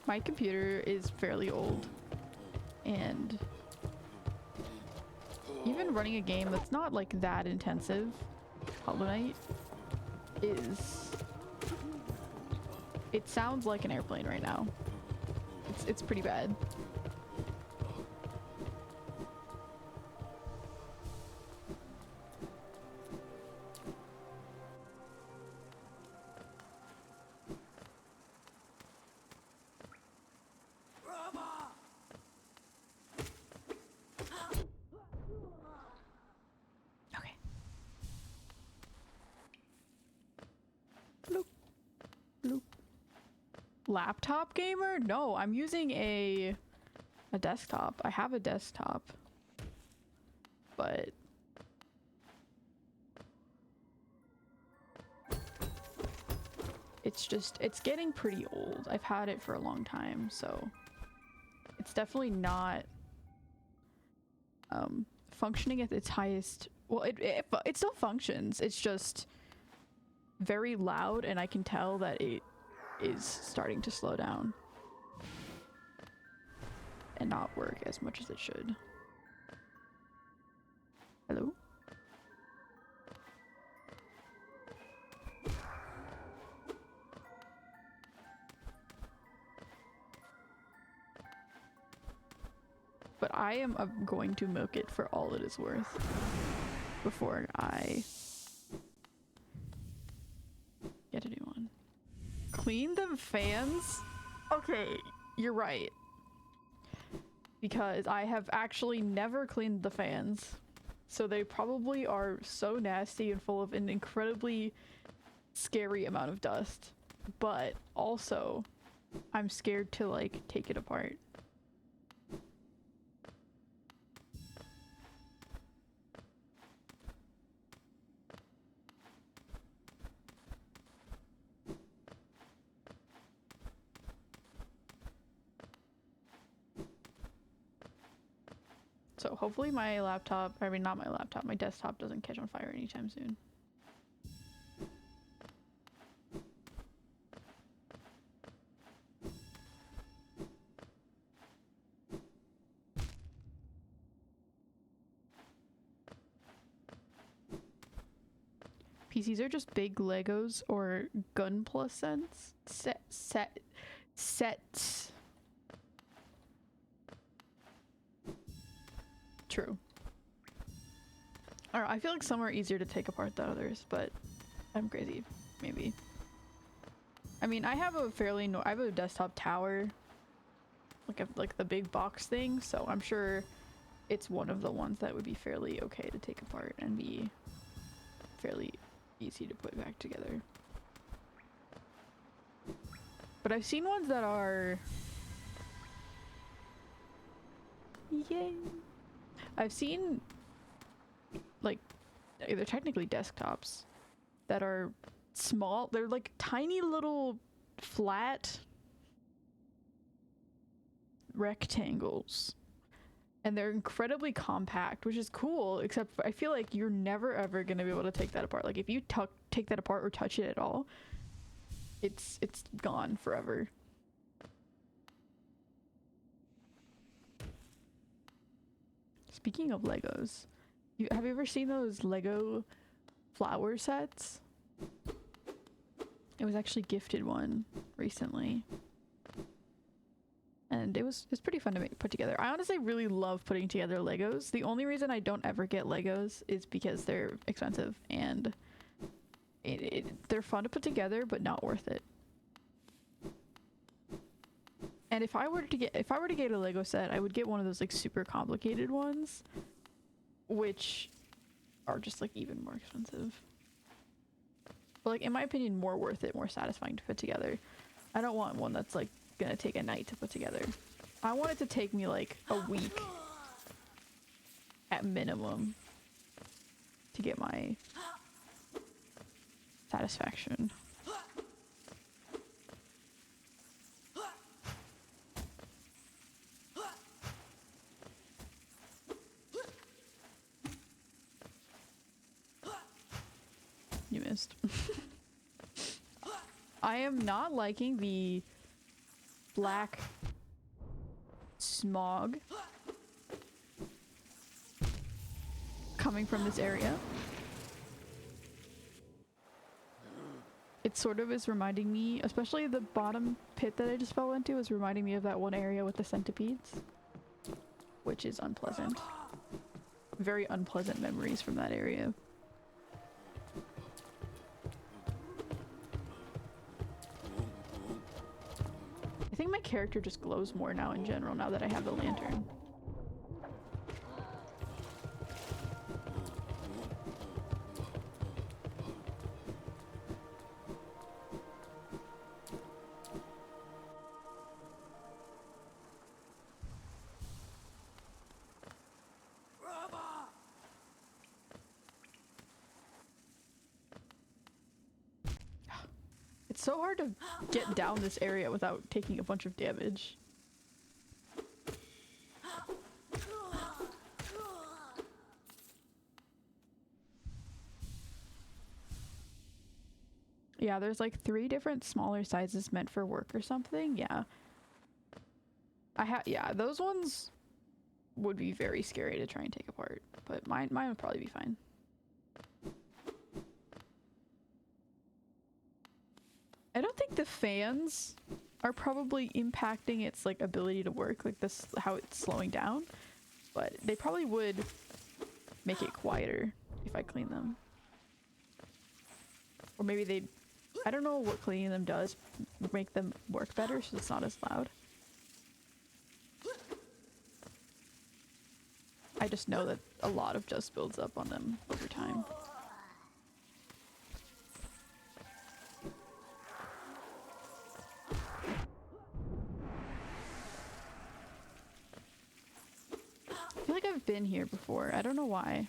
my computer is fairly old, and even running a game that's not like that intensive, Hollow Knight, it sounds like an airplane right now. It's pretty bad. Okay. Bloop. Bloop. Laptop gamer? No, I'm using a desktop. I have a desktop. But it's getting pretty old. I've had it for a long time, so it's definitely not functioning at its highest. Well, it still functions. It's just very loud, and I can tell that it is starting to slow down and not work as much as it should. Hello? But I am going to milk it for all it is worth before I get a new one. Clean the fans? Okay, you're right. Because I have actually never cleaned the fans. So they probably are so nasty and full of an incredibly scary amount of dust. But also, I'm scared to like take it apart. So hopefully my laptop, I mean not my laptop, my desktop doesn't catch on fire anytime soon. PCs are just big Legos or gun plus sets. True. I don't know, I feel like some are easier to take apart than others, but I'm crazy, maybe. I mean, I have a I have a desktop tower, like the big box thing, so I'm sure it's one of the ones that would be fairly okay to take apart and be fairly easy to put back together. But I've seen ones that are... Yay! I've seen, like, they're technically desktops that are small. They're like tiny little flat rectangles. And they're incredibly compact, which is cool, except I feel like you're never ever gonna be able to take that apart. Like, if you take that apart or touch it at all, it's gone forever. Speaking of Legos, have you ever seen those Lego flower sets? I was actually gifted one recently. And it's pretty fun to put together. I honestly really love putting together Legos. The only reason I don't ever get Legos is because they're expensive and they're fun to put together, but not worth it. And if I were to get a Lego set, I would get one of those like super complicated ones, which are just like even more expensive. But like, in my opinion, more worth it, more satisfying to put together. I don't want one that's like gonna take a night to put together. I want it to take me like a week at minimum to get my satisfaction. You missed. I am not liking the black smog coming from this area. It sort of is reminding me, especially the bottom pit that I just fell into is reminding me of that one area with the centipedes, which is unpleasant. Very unpleasant memories from that area. I think my character just glows more now in general, now that I have the lantern. It's so hard to get down this area without taking a bunch of damage. Yeah, there's like 3 different smaller sizes meant for work or something. Yeah. Yeah, those ones would be very scary to try and take apart, but mine would probably be fine. I don't think the fans are probably impacting its like ability to work, like this, how it's slowing down, but they probably would make it quieter if I clean them. Or maybe they, I don't know what cleaning them does, make them work better so it's not as loud. I just know that a lot of dust builds up on them over time. I feel like I've been here before. I don't know why.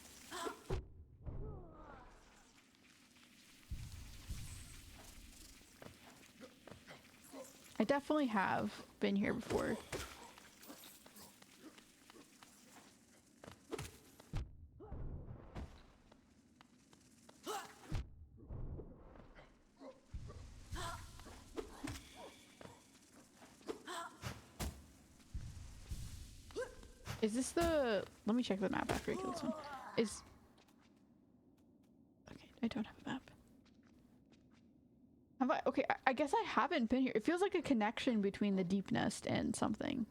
I definitely have been here before. Is this the... Let me check the map after I kill this one. Is... Okay, I don't have a map. Have I? Okay, I guess I haven't been here. It feels like a connection between the deep nest and something.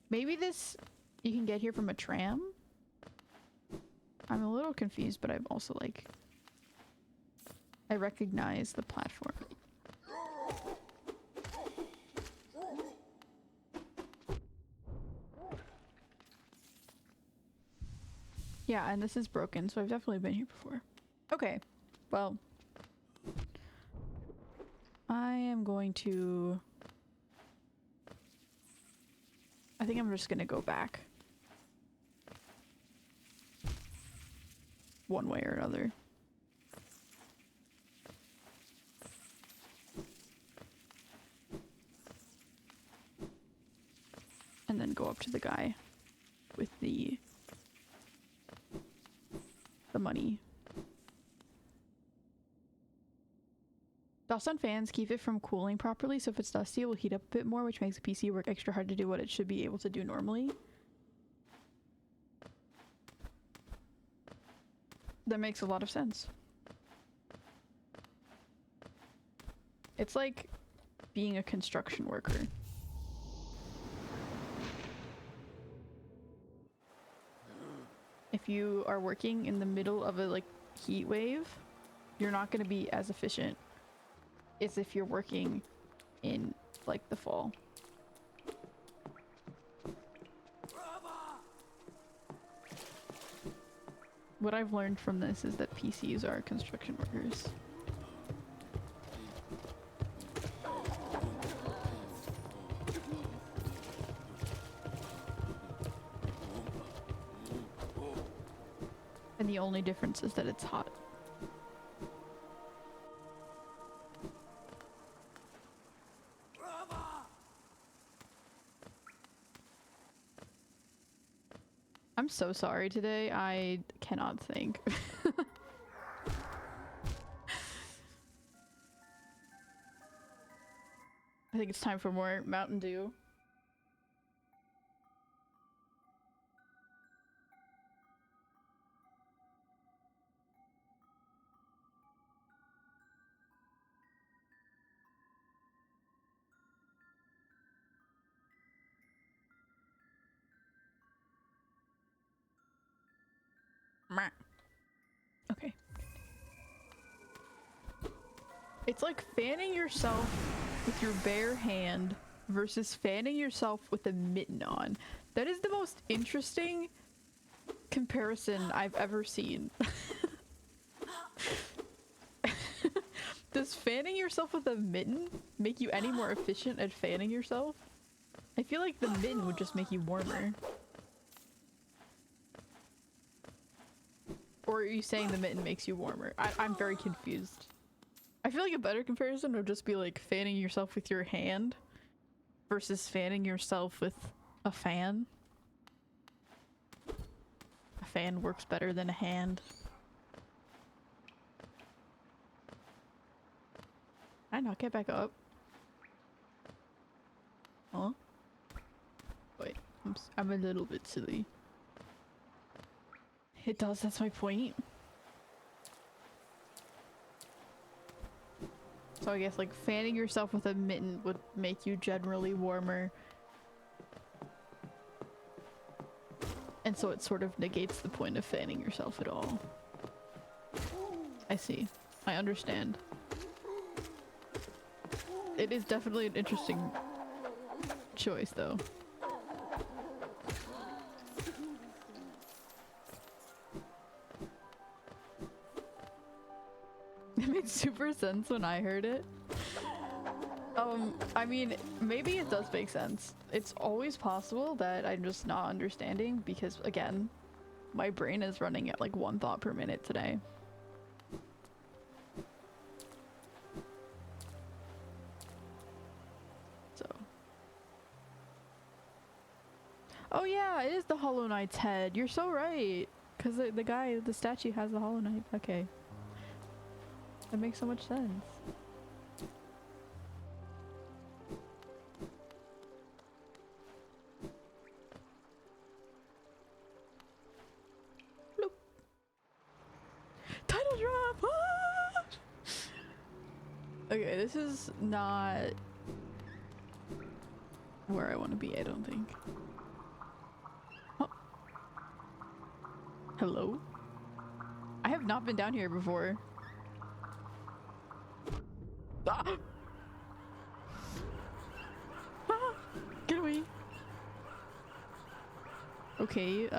Maybe this... You can get here from a tram? I'm a little confused, but I'm also like... I recognize the platform. Yeah, and this is broken, so I've definitely been here before. Okay, well. I am going to... I think I'm just gonna go back. One way or another. And then go up to the guy with the money. Dust on fans keep it from cooling properly, so if it's dusty it will heat up a bit more, which makes the PC work extra hard to do what it should be able to do normally. That makes a lot of sense. It's like being a construction worker. If you are working in the middle of a like heat wave, you're not going to be as efficient as if you're working in like the fall. What I've learned from this is that PCs are construction workers. And the only difference is that it's hot. I'm so sorry today. I cannot think. I think it's time for more Mountain Dew. Okay. It's like fanning yourself with your bare hand versus fanning yourself with a mitten on. That is the most interesting comparison I've ever seen. Does fanning yourself with a mitten make you any more efficient at fanning yourself? I feel like the mitten would just make you warmer. Or are you saying the mitten makes you warmer? I'm very confused. I feel like a better comparison would just be like fanning yourself with your hand versus fanning yourself with a fan. A fan works better than a hand. Can I not get back up? Huh? Wait, I'm a little bit silly. It does, that's my point. So I guess like fanning yourself with a mitten would make you generally warmer. And so it sort of negates the point of fanning yourself at all. I see. I understand. It is definitely an interesting choice though. It made super sense when I heard it. I mean, maybe it does make sense. It's always possible that I'm just not understanding because, again, my brain is running at like 1 thought per minute today. So. Oh yeah, it is the Hollow Knight's head. You're so right. Because the guy, the statue has the Hollow Knight. Okay. That makes so much sense. Bloop. Title drop! Ah! Okay, this is not where I want to be, I don't think. Oh. Hello? I have not been down here before. Ah! Ah! Get away! Okay,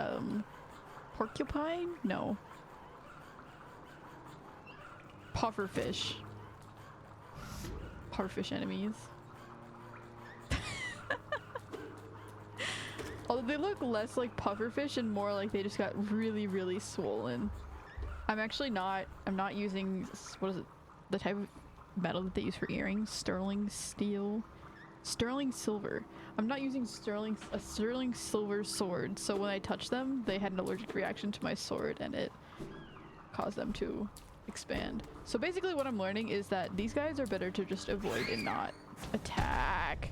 porcupine? No. Pufferfish. Pufferfish enemies. Although they look less like pufferfish and more like they just got really, really swollen. I'm not using, what is it? The type of metal that they use for earrings? Sterling steel? Sterling silver. I'm not using a sterling silver sword, so when I touch them, they had an allergic reaction to my sword and it caused them to expand. So basically what I'm learning is that these guys are better to just avoid and not attack.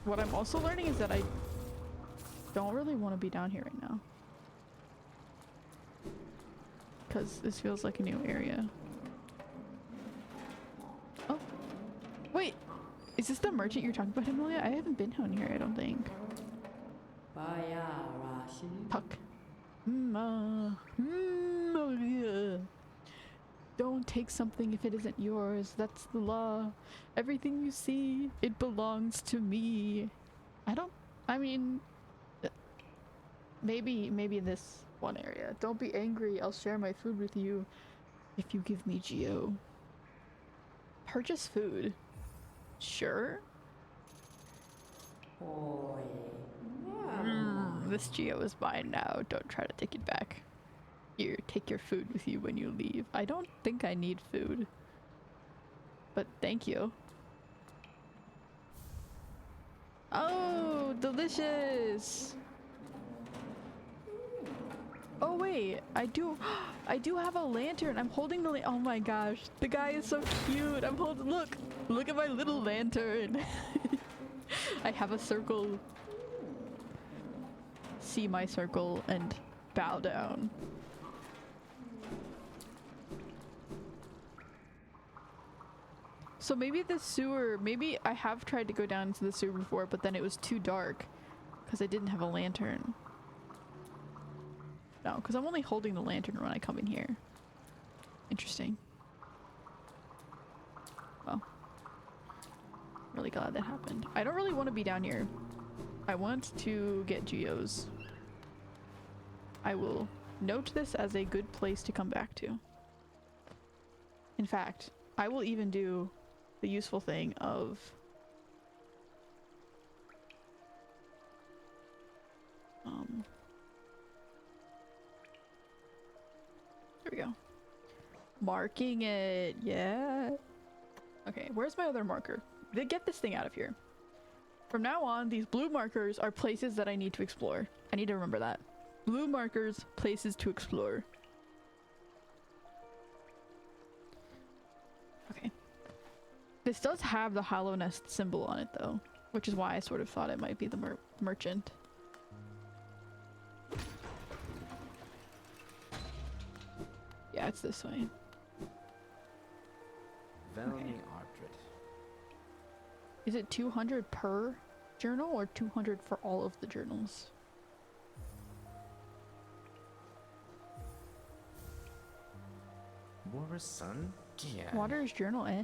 What I'm also learning is that I don't really want to be down here right now. Because this feels like a new area. Oh. Wait. Is this the merchant you're talking about, Emilia? I haven't been down here, I don't think. Puck. Oh yeah. Don't take something if it isn't yours. That's the law. Everything you see, it belongs to me. I mean, maybe in this one area. Don't be angry. I'll share my food with you if you give me Geo. Purchase food. Sure. This Geo is mine now. Don't try to take it back. Here, take your food with you when you leave. I don't think I need food. But thank you. Oh, delicious! Oh wait, I do have a lantern. I'm holding the oh my gosh, the guy is so cute. I'm holding, look at my little lantern. I have a circle. See my circle and bow down. So maybe the sewer, maybe I have tried to go down to the sewer before, but then it was too dark because I didn't have a lantern. No, because I'm only holding the lantern when I come in here. Interesting. Well, really glad that happened. I don't really want to be down here. I want to get geos. I will note this as a good place to come back to. In fact, I will even do the useful thing of there we go. Marking it, yeah. Okay, where's my other marker? Get this thing out of here. From now on, these blue markers are places that I need to explore. I need to remember that. Blue markers, places to explore. Okay. This does have the Hollow Nest symbol on it though, which is why I sort of thought it might be the merchant. Yeah, it's this way. Okay. Is it 200 per journal or 200 for all of the journals? War's son? Yeah. Water's journal, eh?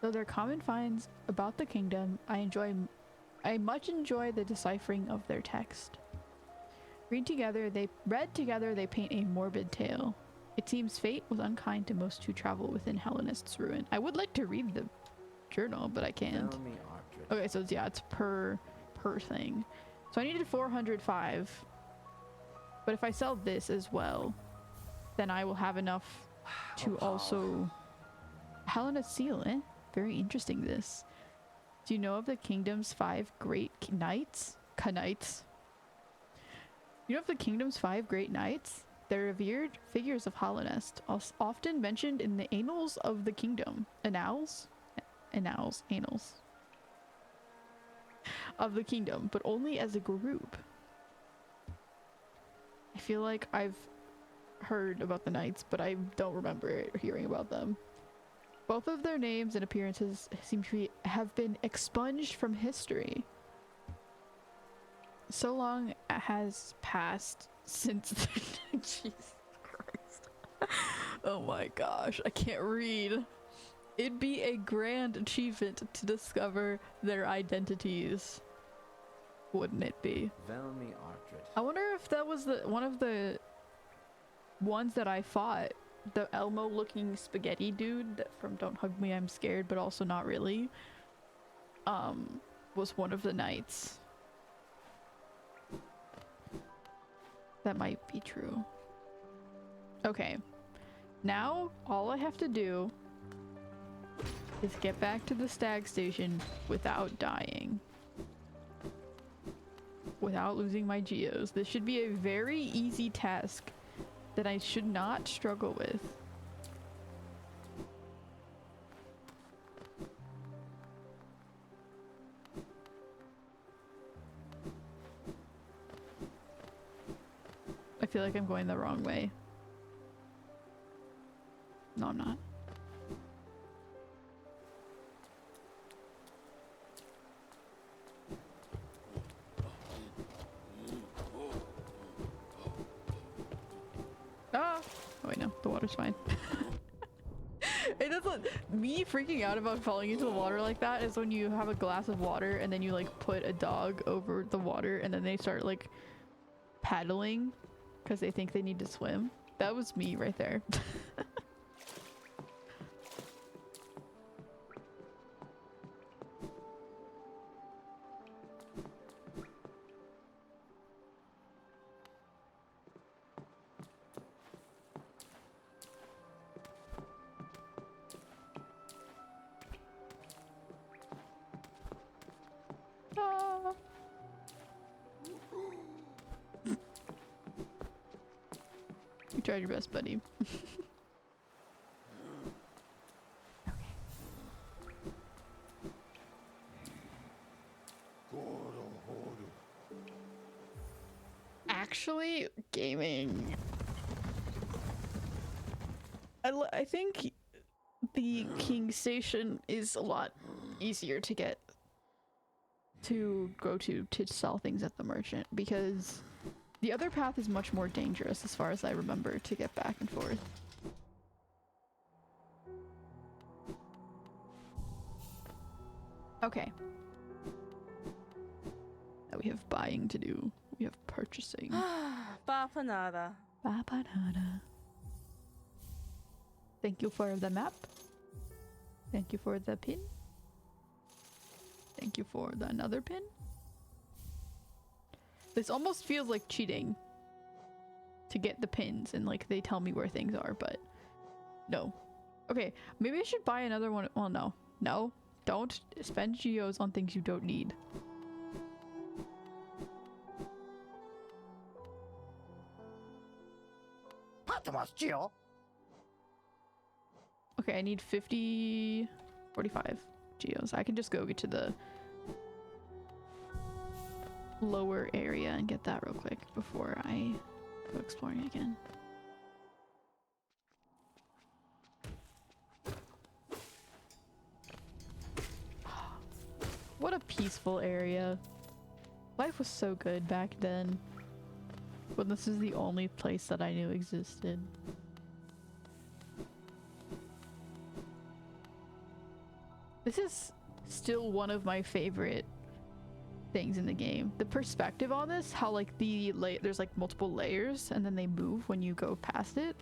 Though they're common finds about the kingdom, I much enjoy the deciphering of their text. Read together, they paint a morbid tale. It seems fate was unkind to most who travel within Hellenist's ruin. I would like to read the journal, but I can't. Okay, so yeah, it's per thing. So I needed 405. But if I sell this as well, then I will have enough to also... Hellenist seal, eh? Very interesting, this. Do you know of the kingdom's 5 great knights? Knights. You know of the kingdom's 5 great knights? They're revered figures of Hallownest, often mentioned in the annals of the kingdom. Annals of the kingdom, but only as a group. I feel like I've heard about the knights, but I don't remember hearing about them. Both of their names and appearances seem to have been expunged from history. So long has passed since Jesus Christ. Oh my gosh, I can't read. It'd be a grand achievement to discover their identities. Wouldn't it be? I wonder if that was one of the ones that I fought. The Elmo looking spaghetti dude from Don't Hug Me, I'm Scared, but also not really. Was one of the knights. That might be true. Okay. Now, all I have to do is get back to the stag station without dying. Without losing my geos. This should be a very easy task that I should not struggle with. I feel like I'm going the wrong way. No, I'm not. Ah! Oh wait, no, the water's fine. It doesn't. Me freaking out about falling into the water like that is when you have a glass of water and then you like put a dog over the water and then they start like paddling because they think they need to swim. That was me right there. tried your best, buddy. Actually, gaming. I think the King Station is a lot easier to get to go to sell things at the merchant, because the other path is much more dangerous as far as I remember to get back and forth. Okay. Now we have buying to do. We have purchasing. Bapanada. Bapanada. Thank you for the map. Thank you for the pin. Thank you for the another pin. This almost feels like cheating to get the pins and like they tell me where things are, but no. Okay, maybe I should buy another one. Well, no. No, don't spend geos on things you don't need. Okay, I need 45 geos. I can just go get to the lower area and get that real quick before I go exploring again. What a peaceful area. Life was so good back then, when this is the only place that I knew existed. This is still one of my favorite things in the game. The perspective on this, how like there's like multiple layers and then they move when you go past it.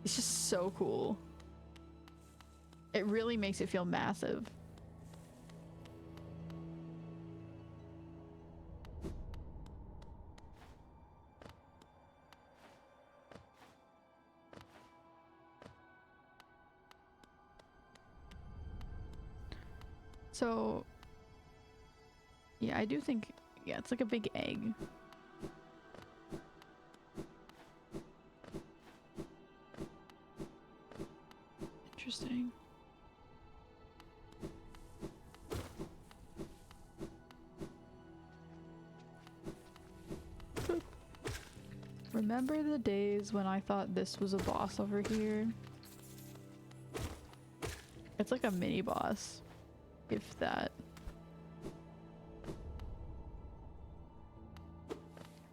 It's just so cool. It really makes it feel massive. So, yeah, I do think, yeah, it's like a big egg. Interesting. Remember the days when I thought this was a boss over here? It's like a mini boss. If that.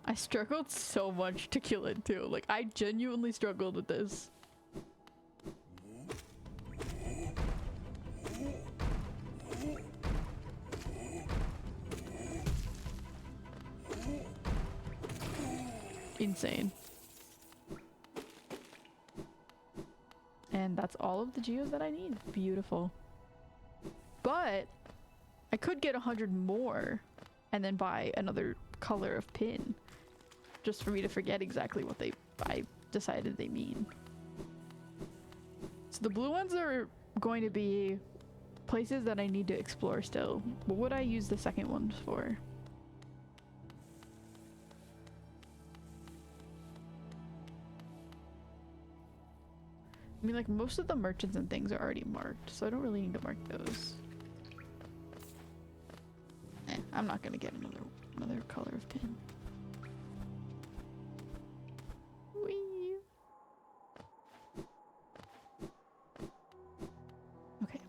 I struggled so much to kill it too. Like, I genuinely struggled with this. Insane. And that's all of the geos that I need. Beautiful. But I could get 100 more and then buy another color of pin, just for me to forget exactly what I decided they mean. So the blue ones are going to be places that I need to explore still. What would I use the second ones for? I mean, like, most of the merchants and things are already marked, so I don't really need to mark those. I'm not gonna get another color of pin. Whee! Okay.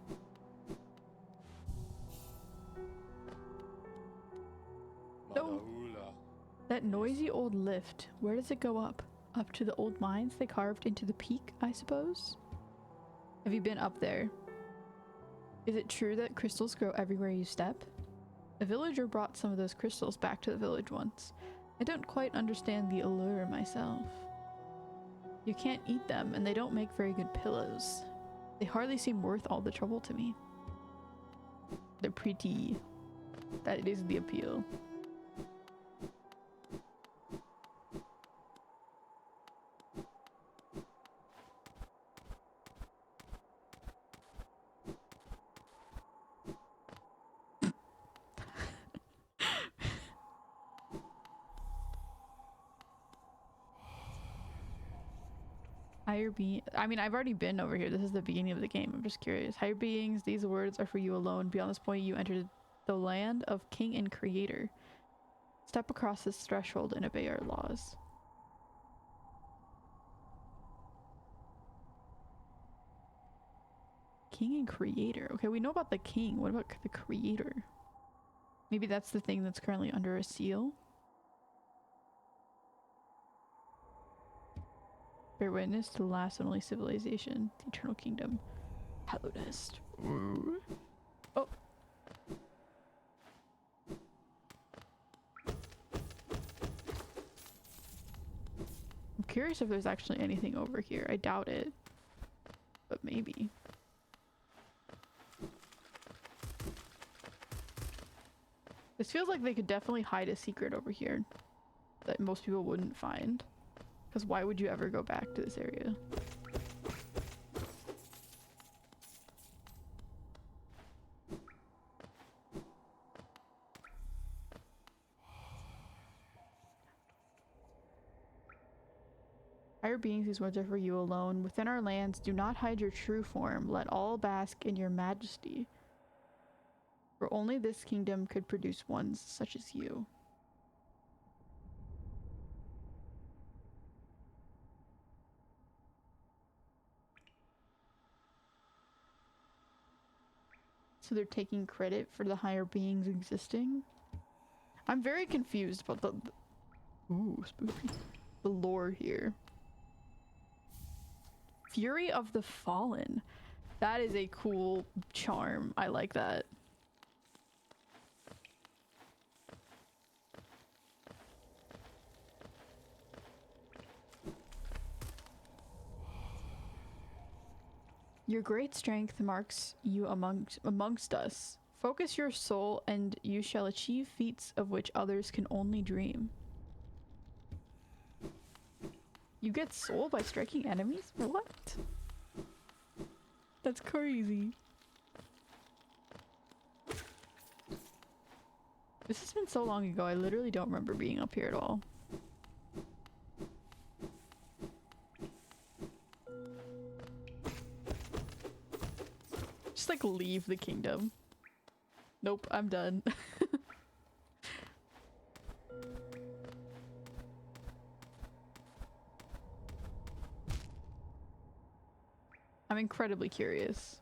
No! That noisy old lift. Where does it go up? Up to the old mines they carved into the peak, I suppose? Have you been up there? Is it true that crystals grow everywhere you step? A villager brought some of those crystals back to the village once. I don't quite understand the allure myself. You can't eat them, and they don't make very good pillows. They hardly seem worth all the trouble to me. They're pretty. That is the appeal. Higher being. I mean, I've already been over here. This is the beginning of the game. I'm just curious. Higher beings, these words are for you alone. Beyond this point, you entered the land of King and Creator. Step across this threshold and obey our laws. King and Creator. Okay, we know about the king. What about the creator? Maybe that's the thing that's currently under a seal. Bear witness to the last and only civilization, the Eternal Kingdom. Hello, Dust. Oh. I'm curious if there's actually anything over here. I doubt it. But maybe. This feels like they could definitely hide a secret over here that most people wouldn't find. Because why would you ever go back to this area? Higher beings, these words are for you alone. Within our lands, do not hide your true form. Let all bask in your majesty. For only this kingdom could produce ones such as you. So they're taking credit for the higher beings existing? I'm very confused about the ooh, spooky. The lore here. Fury of the Fallen. That is a cool charm. I like that. Your great strength marks you amongst us. Focus your soul and you shall achieve feats of which others can only dream. You get soul by striking enemies? What? That's crazy. This has been so long ago, I literally don't remember being up here at all. Just like leave the kingdom. Nope, I'm done. I'm incredibly curious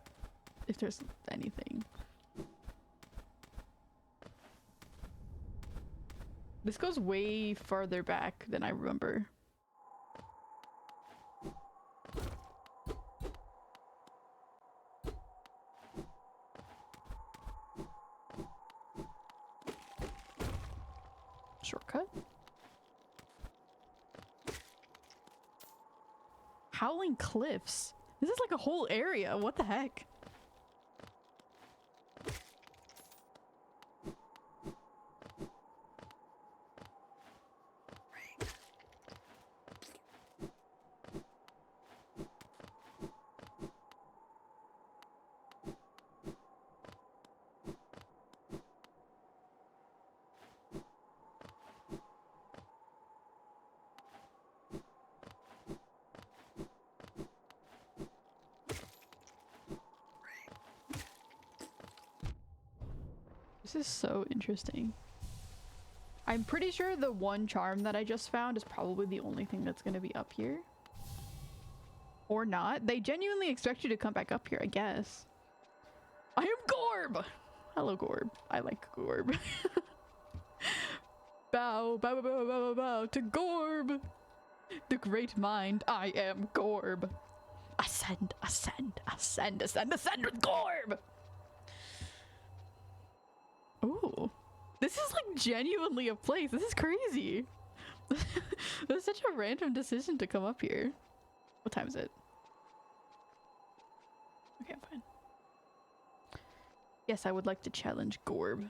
if there's anything. This goes way farther back than I remember. Shortcut? Howling Cliffs. This is like a whole area. What the heck? This is so interesting. I'm pretty sure the one charm that I just found is probably the only thing that's going to be up here. Or not. They genuinely expect you to come back up here, I guess. I am Gorb! Hello, Gorb. I like Gorb. Bow, bow, bow, bow, bow, bow to Gorb! The great mind, I am Gorb. Ascend, ascend, ascend, ascend, ascend with Gorb! Ooh, this is like genuinely a place. This is crazy. That's such a random decision to come up here. What time is it? Okay, I'm fine. Yes, I would like to challenge Gorb.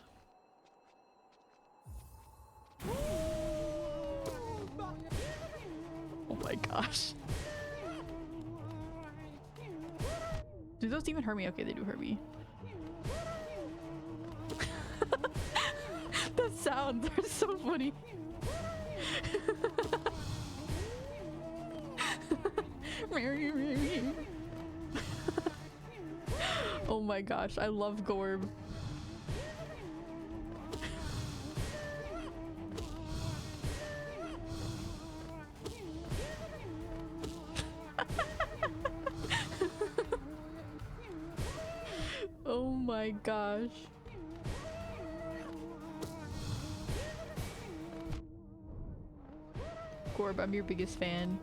Oh my gosh. Do those even hurt me? Okay, they do hurt me. The sounds are so funny. Oh my gosh, I love Gorb. Oh my gosh. Gorb, I'm your biggest fan.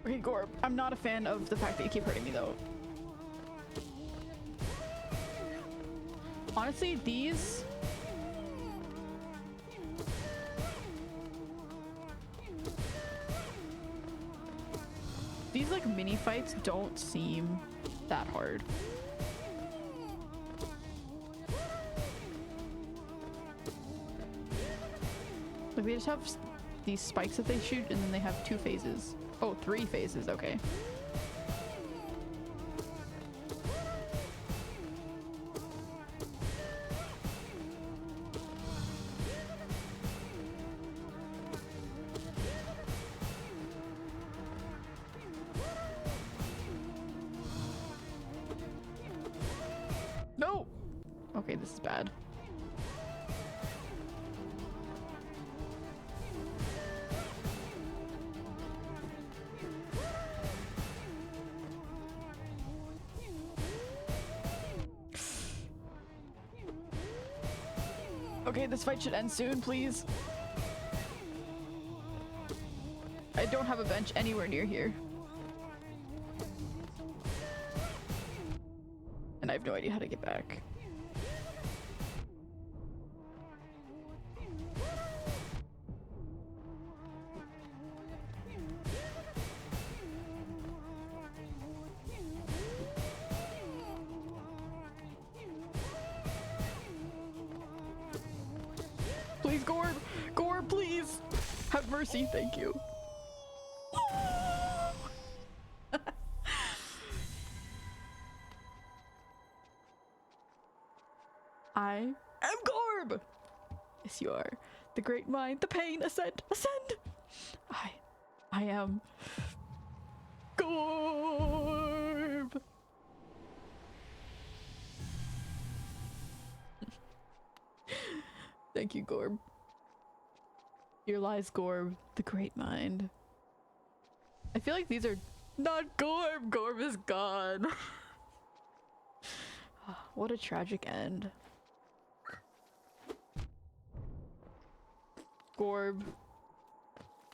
Okay, Gorb, I'm not a fan of the fact that you keep hurting me though. Honestly, these like mini fights don't seem that hard. Like they just have these spikes that they shoot and then they have 2 phases. Oh, 3 phases, okay. No! Okay, this is bad. Okay, this fight should end soon, please. I don't have a bench anywhere near here. And I have no idea how to get back. Please, Gorb! Gorb, please! Have mercy, thank you. I am Gorb! Yes, you are. The great mind, the pain, ascend, ascend! I am Gorb! Thank you, Gorb. Here lies Gorb, the great mind. I feel like these are not Gorb. Gorb is gone. What a tragic end. Gorb,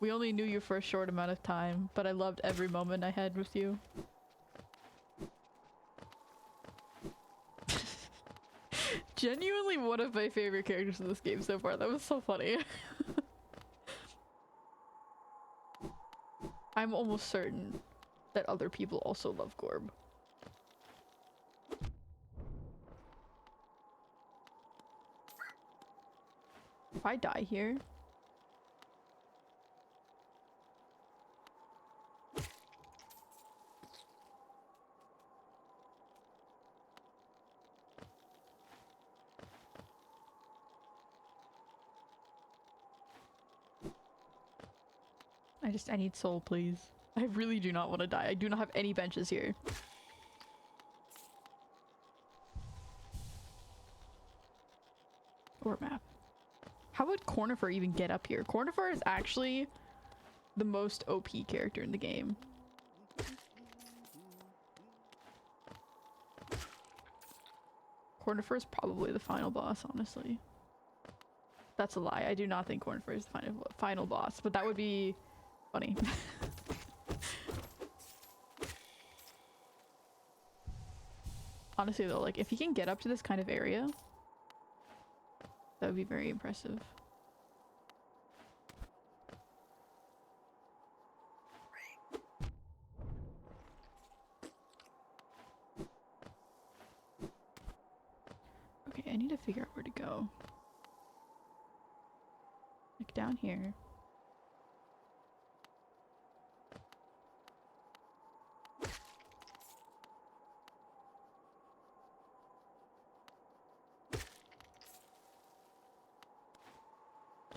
we only knew you for a short amount of time, but I loved every moment I had with you. Genuinely one of my favorite characters in this game so far. That was so funny. I'm almost certain that other people also love Gorb. If I die here... I need soul, please. I really do not want to die. I do not have any benches here. Or map. How would Cornifer even get up here? Cornifer is actually the most OP character in the game. Cornifer is probably the final boss, honestly. That's a lie. I do not think Cornifer is the final boss, but that would be funny. Honestly though, like if he can get up to this kind of area, that would be very impressive. Okay, I need to figure out where to go. Like down here.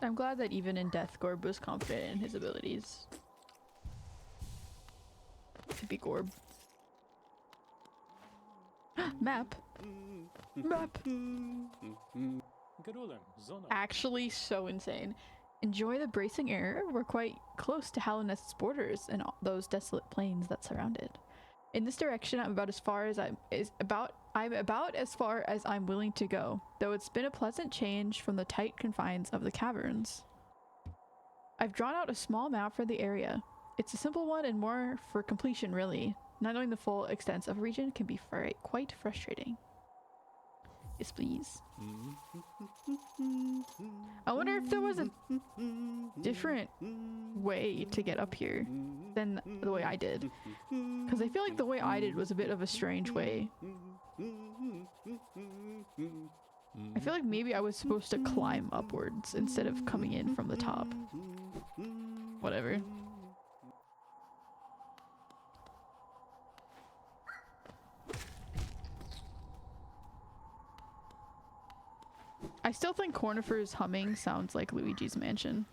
I'm glad that even in death, Gorb was confident in his abilities. To be Gorb. Map. Map. Actually so insane. Enjoy the bracing air. We're quite close to Hallownest's borders and all those desolate plains that surround it. In this direction, I'm about as far as I'm about as far as I'm willing to go, though it's been a pleasant change from the tight confines of the caverns. I've drawn out a small map for the area. It's a simple one and more for completion, really. Not knowing the full extent of a region can be quite frustrating. Yes, please. I wonder if there was a different way to get up here than the way I did. Because I feel like the way I did was a bit of a strange way. I feel like maybe I was supposed to climb upwards instead of coming in from the top. Whatever. I still think Cornifer's humming sounds like Luigi's Mansion.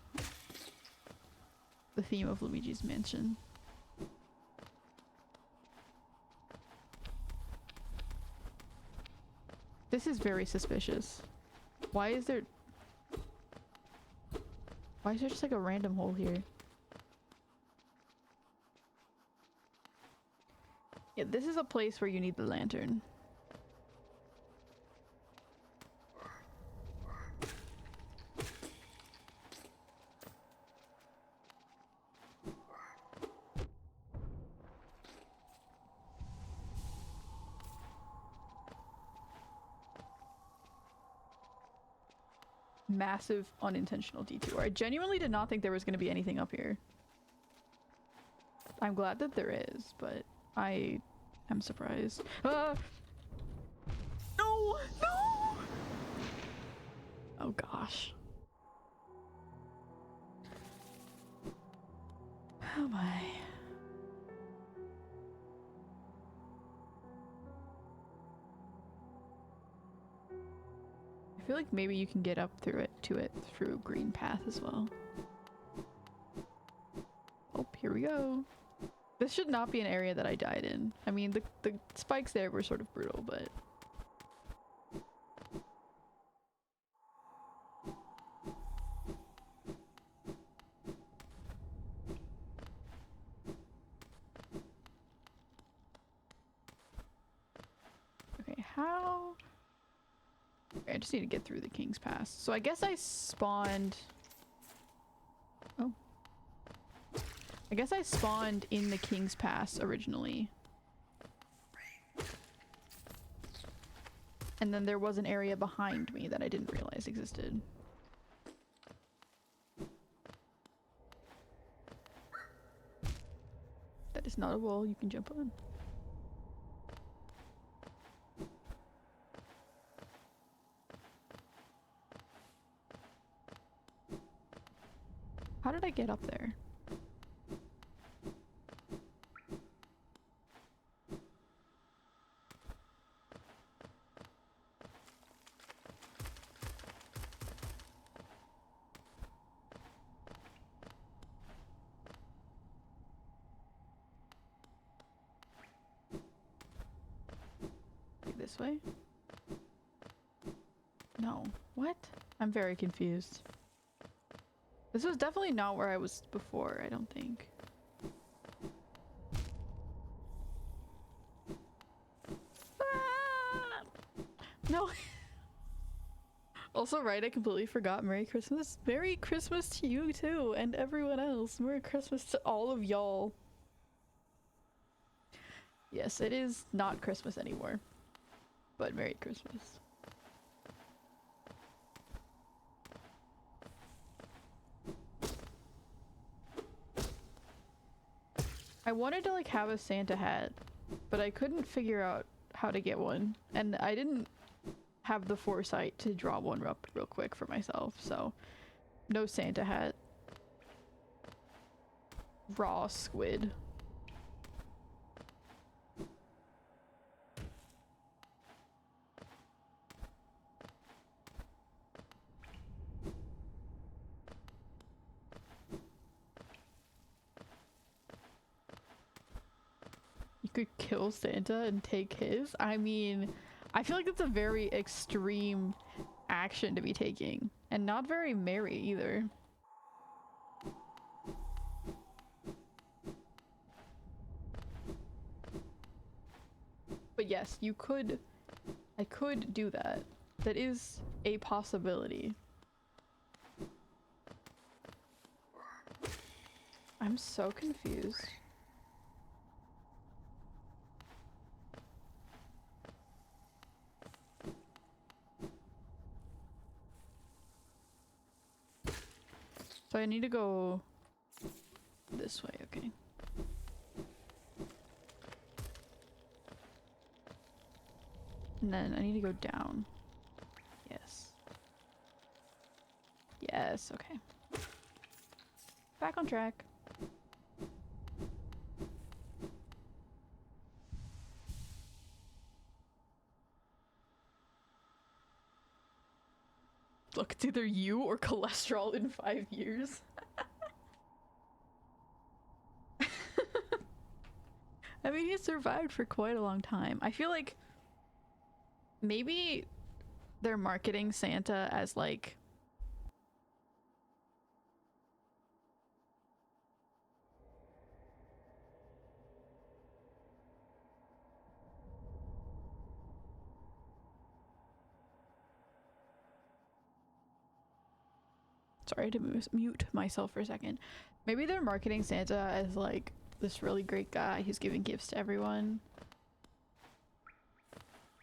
The theme of Luigi's Mansion. This is very suspicious. Why is there just like a random hole here? Yeah, this is a place where you need the lantern. Massive unintentional detour. I genuinely did not think there was going to be anything up here. I'm glad that there is, but I am surprised. No! No! Oh gosh. Oh my. I feel like maybe you can get up through it through Green Path as well. Oh, here we go. This should not be an area that I died in. I mean, the spikes there were sort of brutal, but... Okay, how... Okay, I just need to get through the King's Pass. So I guess I spawned... Oh. I guess I spawned in the King's Pass originally. And then there was an area behind me that I didn't realize existed. That is not a wall you can jump on. How did I get up there? This way? No. What? I'm very confused. This was definitely not where I was before, I don't think. Ah! No. Also, right, I completely forgot. Merry Christmas. Merry Christmas to you too, and everyone else. Merry Christmas to all of y'all. Yes, it is not Christmas anymore. But Merry Christmas. I wanted to like have a Santa hat, but I couldn't figure out how to get one. And I didn't have the foresight to draw one up real quick for myself, so no Santa hat. Raw squid. could kill Santa and take his. I mean, I feel like it's a very extreme action to be taking, and not very merry either. But yes, you could, I could do that. That is a possibility. I'm so confused. So I need to go this way, okay. And then I need to go down. Yes. Yes, okay. Back on track. Look, it's either you or cholesterol in 5 years. I mean, he survived for quite a long time. I feel like maybe they're marketing Santa as like sorry to mute myself for a second. Maybe they're marketing Santa as like this really great guy who's giving gifts to everyone.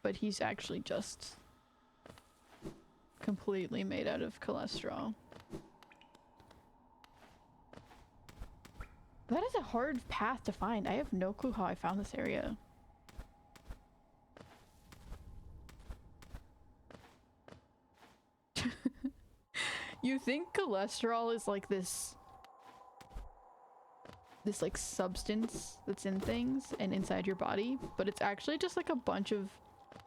But he's actually just completely made out of cholesterol. That is a hard path to find. I have no clue how I found this area. You think cholesterol is like this like substance that's in things and inside your body, but it's actually just like a bunch of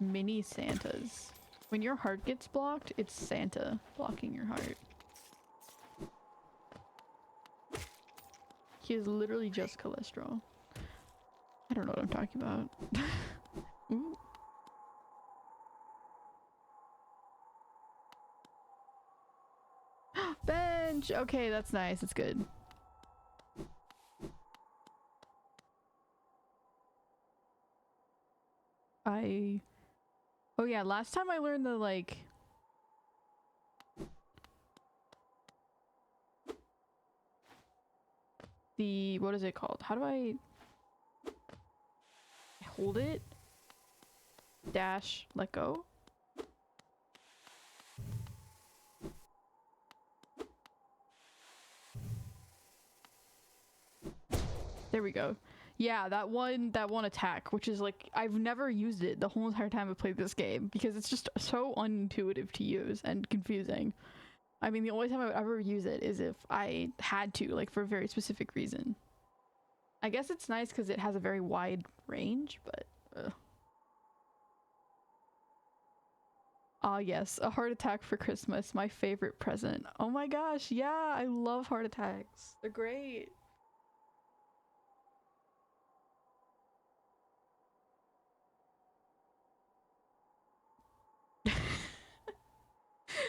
mini Santas. When your heart gets blocked, it's Santa blocking your heart. He is literally just cholesterol. I don't know what I'm talking about. Ooh. Bench! Okay, that's nice. It's good. Oh yeah, last time I learned the like... what is it called? How do I hold it? Dash, let go? There we go. Yeah, that one attack, which is like, I've never used it the whole entire time I played this game because it's just so unintuitive to use and confusing. I mean, the only time I would ever use it is if I had to, like for a very specific reason. I guess it's nice because it has a very wide range, but ah yes, a heart attack for Christmas, my favorite present. Oh my gosh, yeah, I love heart attacks. They're great.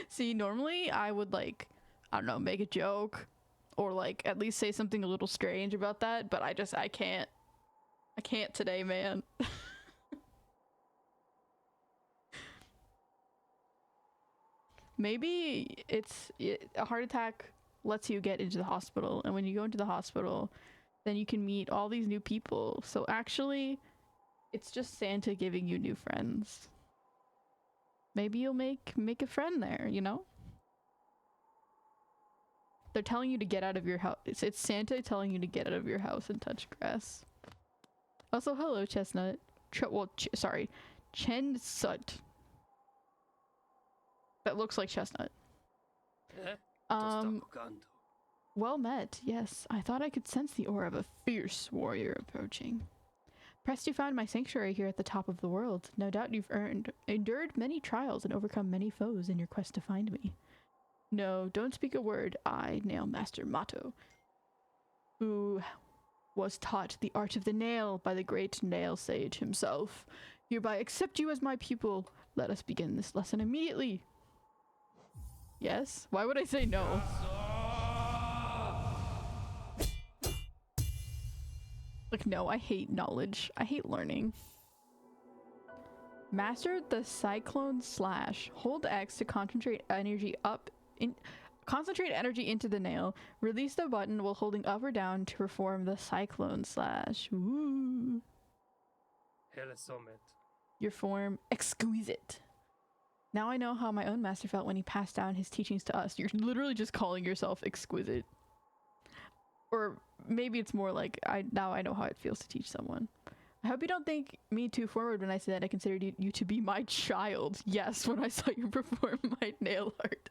See, normally I would like, I don't know, make a joke or like at least say something a little strange about that, but I can't. I can't today, man. Maybe a heart attack lets you get into the hospital, and when you go into the hospital, then you can meet all these new people. So actually, it's just Santa giving you new friends. Maybe you'll make a friend there, you know? They're telling you to get out of your house. It's Santa telling you to get out of your house and touch grass. Also, hello, Chestnut. Sorry. Chensut. That looks like Chestnut. Well met, yes. I thought I could sense the aura of a fierce warrior approaching. Pressed you found my sanctuary here at the top of the world. No doubt you've endured many trials and overcome many foes in your quest to find me. No, don't speak a word. I, Nail Master Mato, who was taught the art of the nail by the great nail sage himself. Hereby accept you as my pupil. Let us begin this lesson immediately. Yes? Why would I say no? Like, no, I hate knowledge. I hate learning. Master the Cyclone Slash. Hold X to concentrate energy into the nail. Release the button while holding up or down to perform the Cyclone Slash. Woo. Your form exquisite. Now I know how my own master felt when he passed down his teachings to us. You're literally just calling yourself exquisite. Or maybe it's more like, now I know how it feels to teach someone. I hope you don't think me too forward when I say that I considered you to be my child. Yes, when I saw you perform my nail art,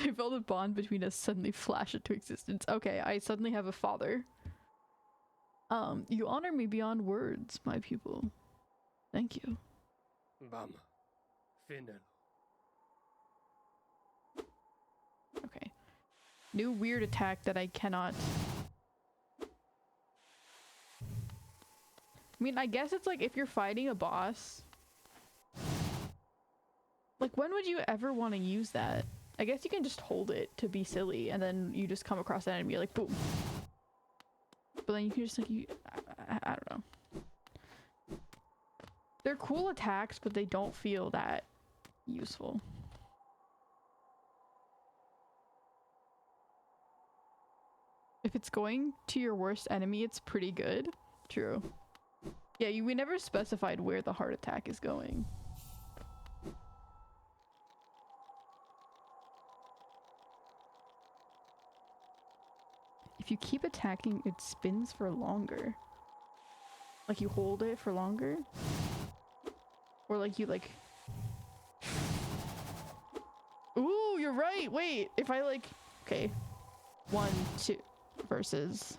I felt a bond between us suddenly flash into existence. Okay, I suddenly have a father. You honor me beyond words, my pupil. Thank you. Bam. Final. Okay. New weird attack that I cannot... I mean, I guess it's like if you're fighting a boss... Like, when would you ever want to use that? I guess you can just hold it to be silly, and then you just come across that enemy, like, boom. But then you can just, like, I don't know. They're cool attacks, but they don't feel that useful. If it's going to your worst enemy, it's pretty good. True. Yeah, we never specified where the heart attack is going. If you keep attacking, it spins for longer. Like you hold it for longer? Or like you like... Ooh, you're right! Wait! If I like... Okay. 1, 2... Versus...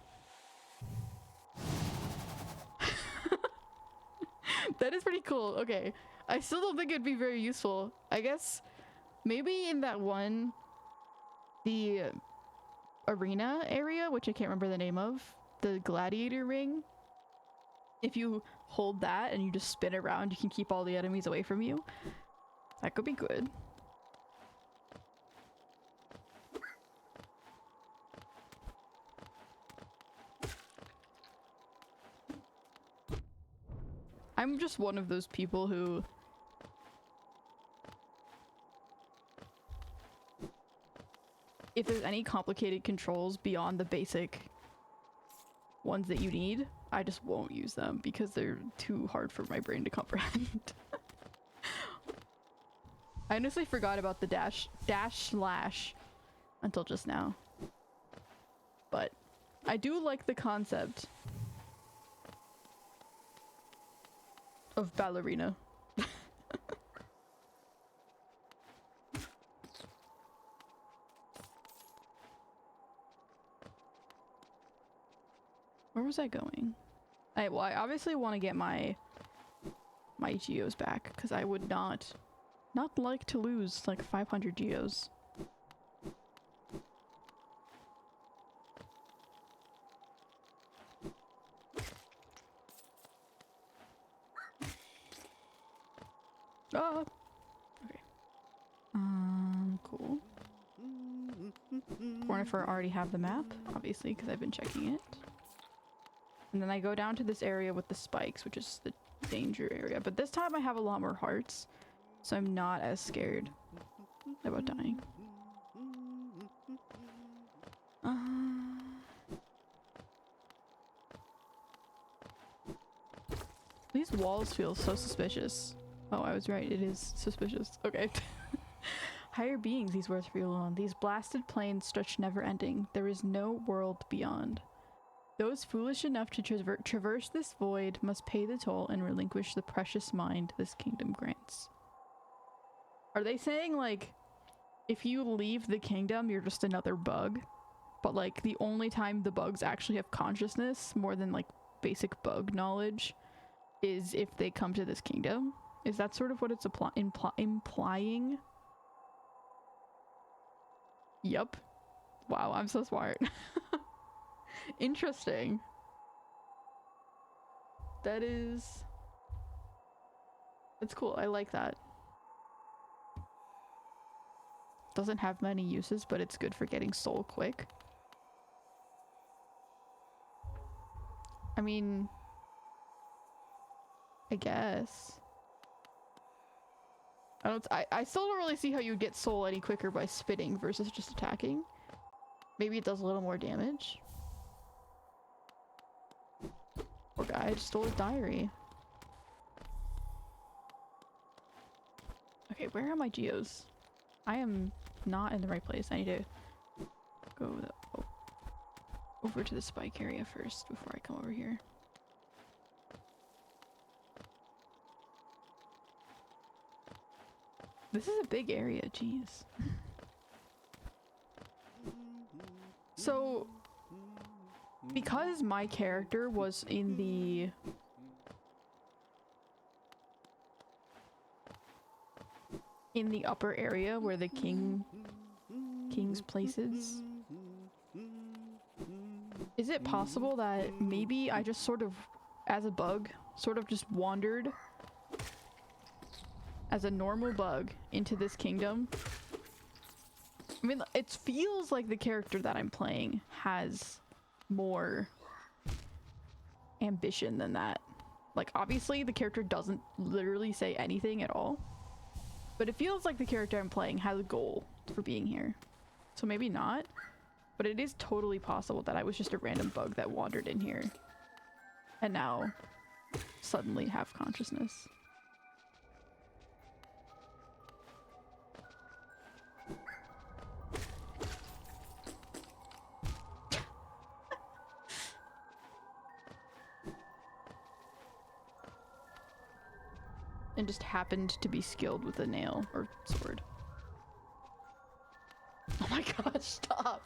That is pretty cool. Okay. I still don't think it'd be very useful. I guess maybe in that one... The... arena area, which I can't remember the name of. The gladiator ring. If you hold that and you just spin around, you can keep all the enemies away from you. That could be good. I'm just one of those people who... If there's any complicated controls beyond the basic ones that you need, I just won't use them because they're too hard for my brain to comprehend. I honestly forgot about the dash slash until just now. But I do like the concept of ballerina. Where was I going? Well, I obviously want to get my geos back because I would not like to lose like 500 geos. Ah. Okay. Cool. Cornifer already have the map, obviously, because I've been checking it. And then I go down to this area with the spikes, which is the danger area. But this time I have a lot more hearts, so I'm not as scared about dying. These walls feel so suspicious. Oh, I was right. It is suspicious. Okay. Higher beings, these words feel alone. These blasted plains stretch never ending. There is no world beyond. Those foolish enough to traverse this void must pay the toll and relinquish the precious mind this kingdom grants. Are they saying, like, if you leave the kingdom, you're just another bug? But, like, the only time the bugs actually have consciousness, more than, like, basic bug knowledge, is if they come to this kingdom? Is that sort of what it's implying? Yup. Wow, I'm so smart. Interesting. That is... It's cool. I like that. Doesn't have many uses, but it's good for getting soul quick. I mean... I guess. I still don't really see how you'd get soul any quicker by spitting versus just attacking. Maybe it does a little more damage. Poor guy just stole his diary. Okay, where are my geos? I am not in the right place. I need to go over to the spike area first before I come over here. This is a big area, jeez. So, because my character was in the upper area where the king's place is it possible that maybe I just sort of, as a bug, sort of just wandered as a normal bug into this kingdom? I mean, it feels like the character that I'm playing has more ambition than that. Like, obviously, the character doesn't literally say anything at all. But it feels like the character I'm playing has a goal for being here. So maybe not. But it is totally possible that I was just a random bug that wandered in here. And now suddenly have consciousness. And just happened to be skilled with a nail or sword. Oh my gosh, stop!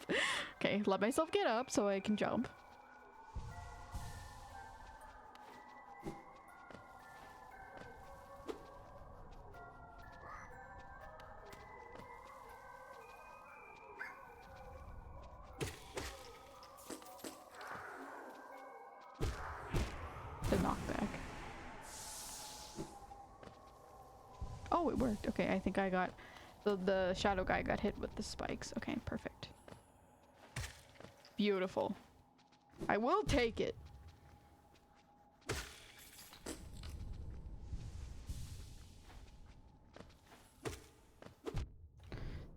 Okay, let myself get up so I can jump. The knockback. Oh, it worked. Okay, I think I got... The shadow guy got hit with the spikes. Okay, perfect. Beautiful. I will take it.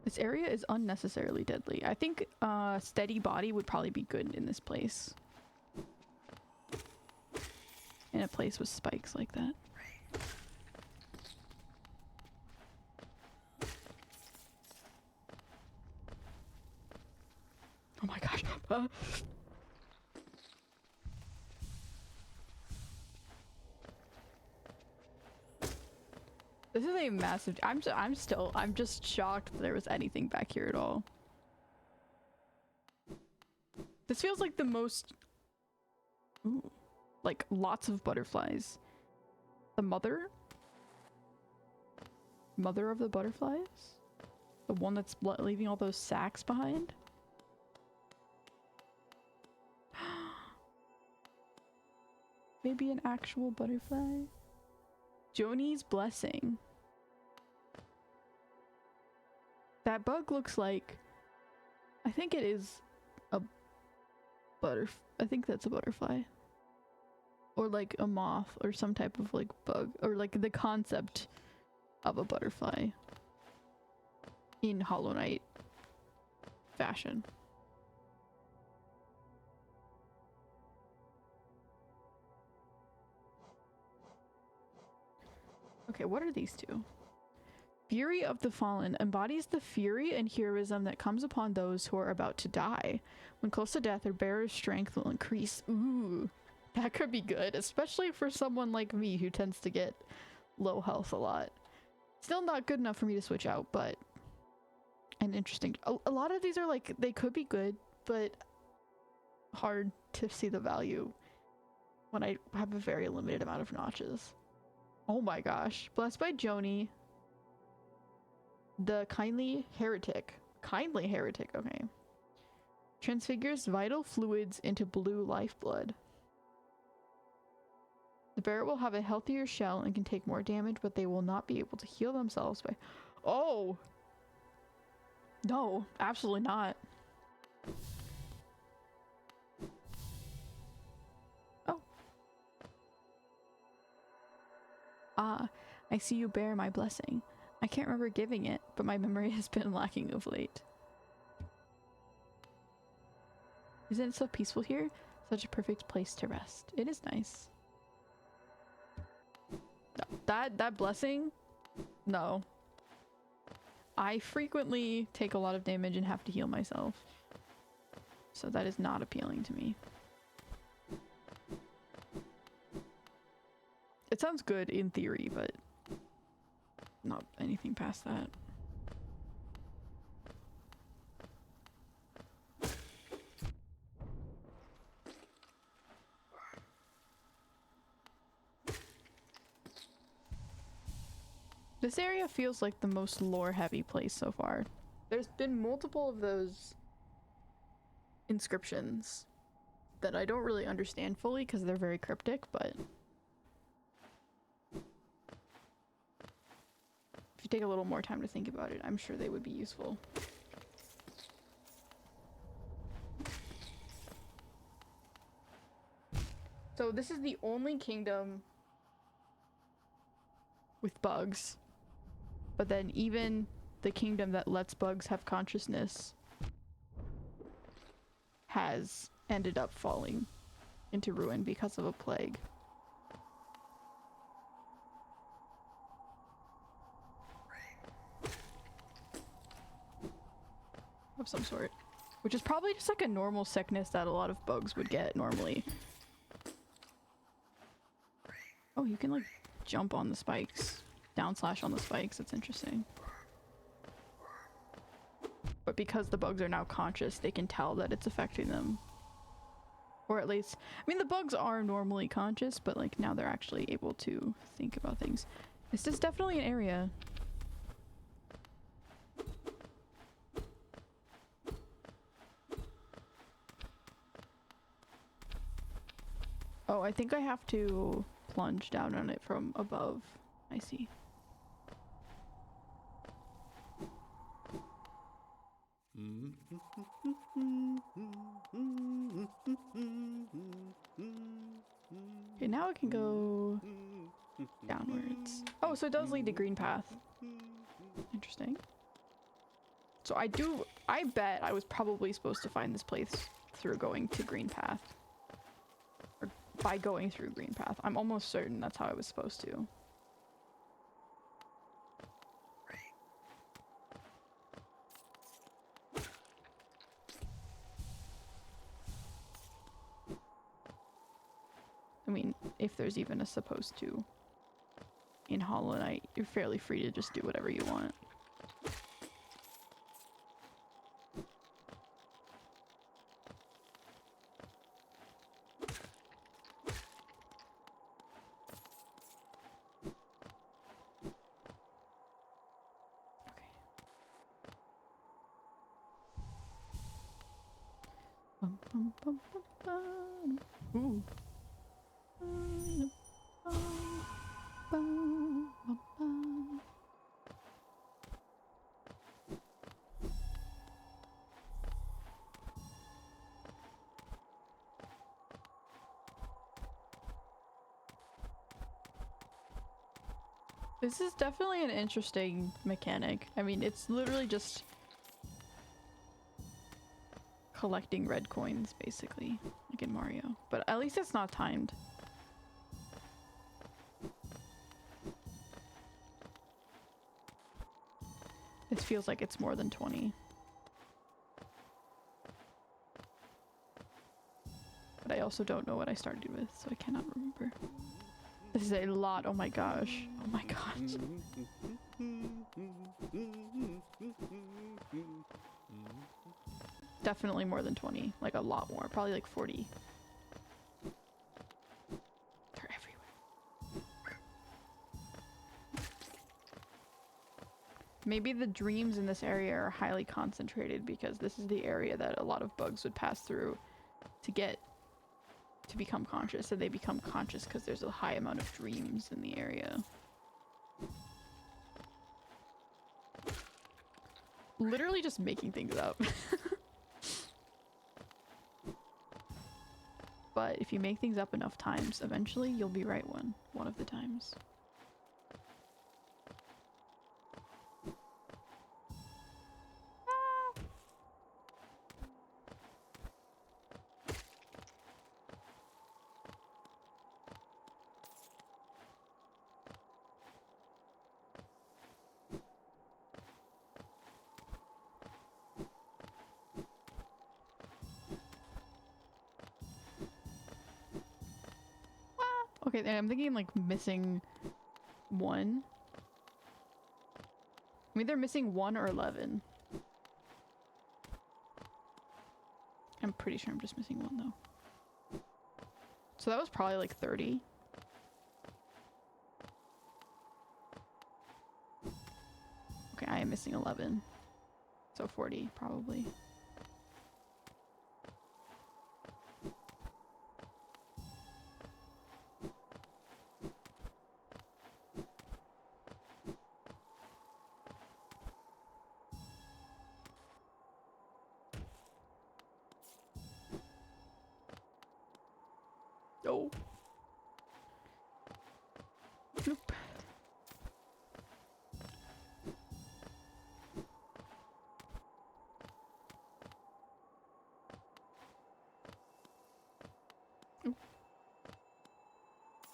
This area is unnecessarily deadly. I think steady body would probably be good in this place. In a place with spikes like that. Oh my gosh. This is a massive... I'm just shocked that there was anything back here at all. This feels like the most... Ooh. Like, lots of butterflies. The mother? Mother of the butterflies? The one that's leaving all those sacks behind? Maybe an actual butterfly? Joni's blessing. That bug looks like... I think it is a I think that's a butterfly. Or like a moth or some type of like bug. Or like the concept of a butterfly. In Hollow Knight fashion. Okay, what are these two? Fury of the Fallen embodies the fury and heroism that comes upon those who are about to die. When close to death, their bearer's strength will increase. Ooh, that could be good, especially for someone like me who tends to get low health a lot. Still not good enough for me to switch out, but an interesting... A lot of these are like, they could be good, but hard to see the value when I have a very limited amount of notches. Oh my gosh. Blessed by Joni. The Kindly Heretic. Kindly Heretic, okay. Transfigures vital fluids into blue lifeblood. The bear will have a healthier shell and can take more damage, but they will not be able to heal themselves by... Oh! No, absolutely not. Oh. Ah, I see you bear my blessing. I can't remember giving it, but my memory has been lacking of late. Isn't it so peaceful here? Such a perfect place to rest. It is nice. No, that blessing? No. I frequently take a lot of damage and have to heal myself. So that is not appealing to me. It sounds good in theory, but not anything past that. This area feels like the most lore-heavy place so far. There's been multiple of those inscriptions that I don't really understand fully because they're very cryptic, but if you take a little more time to think about it, I'm sure they would be useful. So this is the only kingdom with bugs. But then even the kingdom that lets bugs have consciousness has ended up falling into ruin because of a plague. Of some sort. Which is probably just like a normal sickness that a lot of bugs would get normally. Oh, you can like jump on the spikes. Down slash on the spikes. That's interesting. But because the bugs are now conscious, they can tell that it's affecting them. Or at least, I mean, the bugs are normally conscious, but like now they're actually able to think about things. This is definitely an area. Oh, I think I have to plunge down on it from above. I see. Okay, now I can go downwards. Oh, so it does lead to Green Path. Interesting. So I bet I was probably supposed to find this place through going to Green Path. Or by going through Green Path. I'm almost certain that's how I was supposed to. I mean, if there's even a supposed to. In Hollow Knight, you're fairly free to just do whatever you want. Bum, bum, bum, bum, bum. Ooh. This is definitely an interesting mechanic. I mean, it's literally just collecting red coins, basically, like in Mario. But at least it's not timed. This feels like it's more than 20. But I also don't know what I started with, so I cannot remember. This is a lot, oh my gosh. Oh my gosh. Definitely more than 20, like a lot more, probably like 40. They're everywhere. Maybe the dreams in this area are highly concentrated because this is the area that a lot of bugs would pass through to get to become conscious, and they become conscious because there's a high amount of dreams in the area. Literally just making things up. But if you make things up enough times, eventually you'll be right one of the times. Okay, then I'm thinking like missing 1. I'm either missing 1 or 11. I'm pretty sure I'm just missing 1 though. So that was probably like 30. Okay, I am missing 11. So 40 probably. Oh. Nope.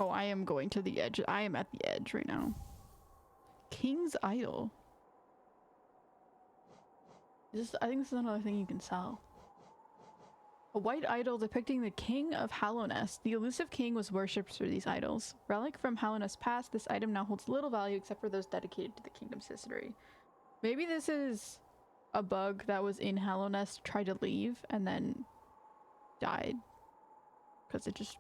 Oh, I am going to the edge. I am at the edge right now. King's Idol. I think this is another thing you can sell. A white idol depicting the king of Hallownest. The elusive king was worshipped through these idols. Relic from Hallownest past, this item now holds little value except for those dedicated to the kingdom's history. Maybe this is a bug that was in Hallownest, tried to leave, and then died. Because it just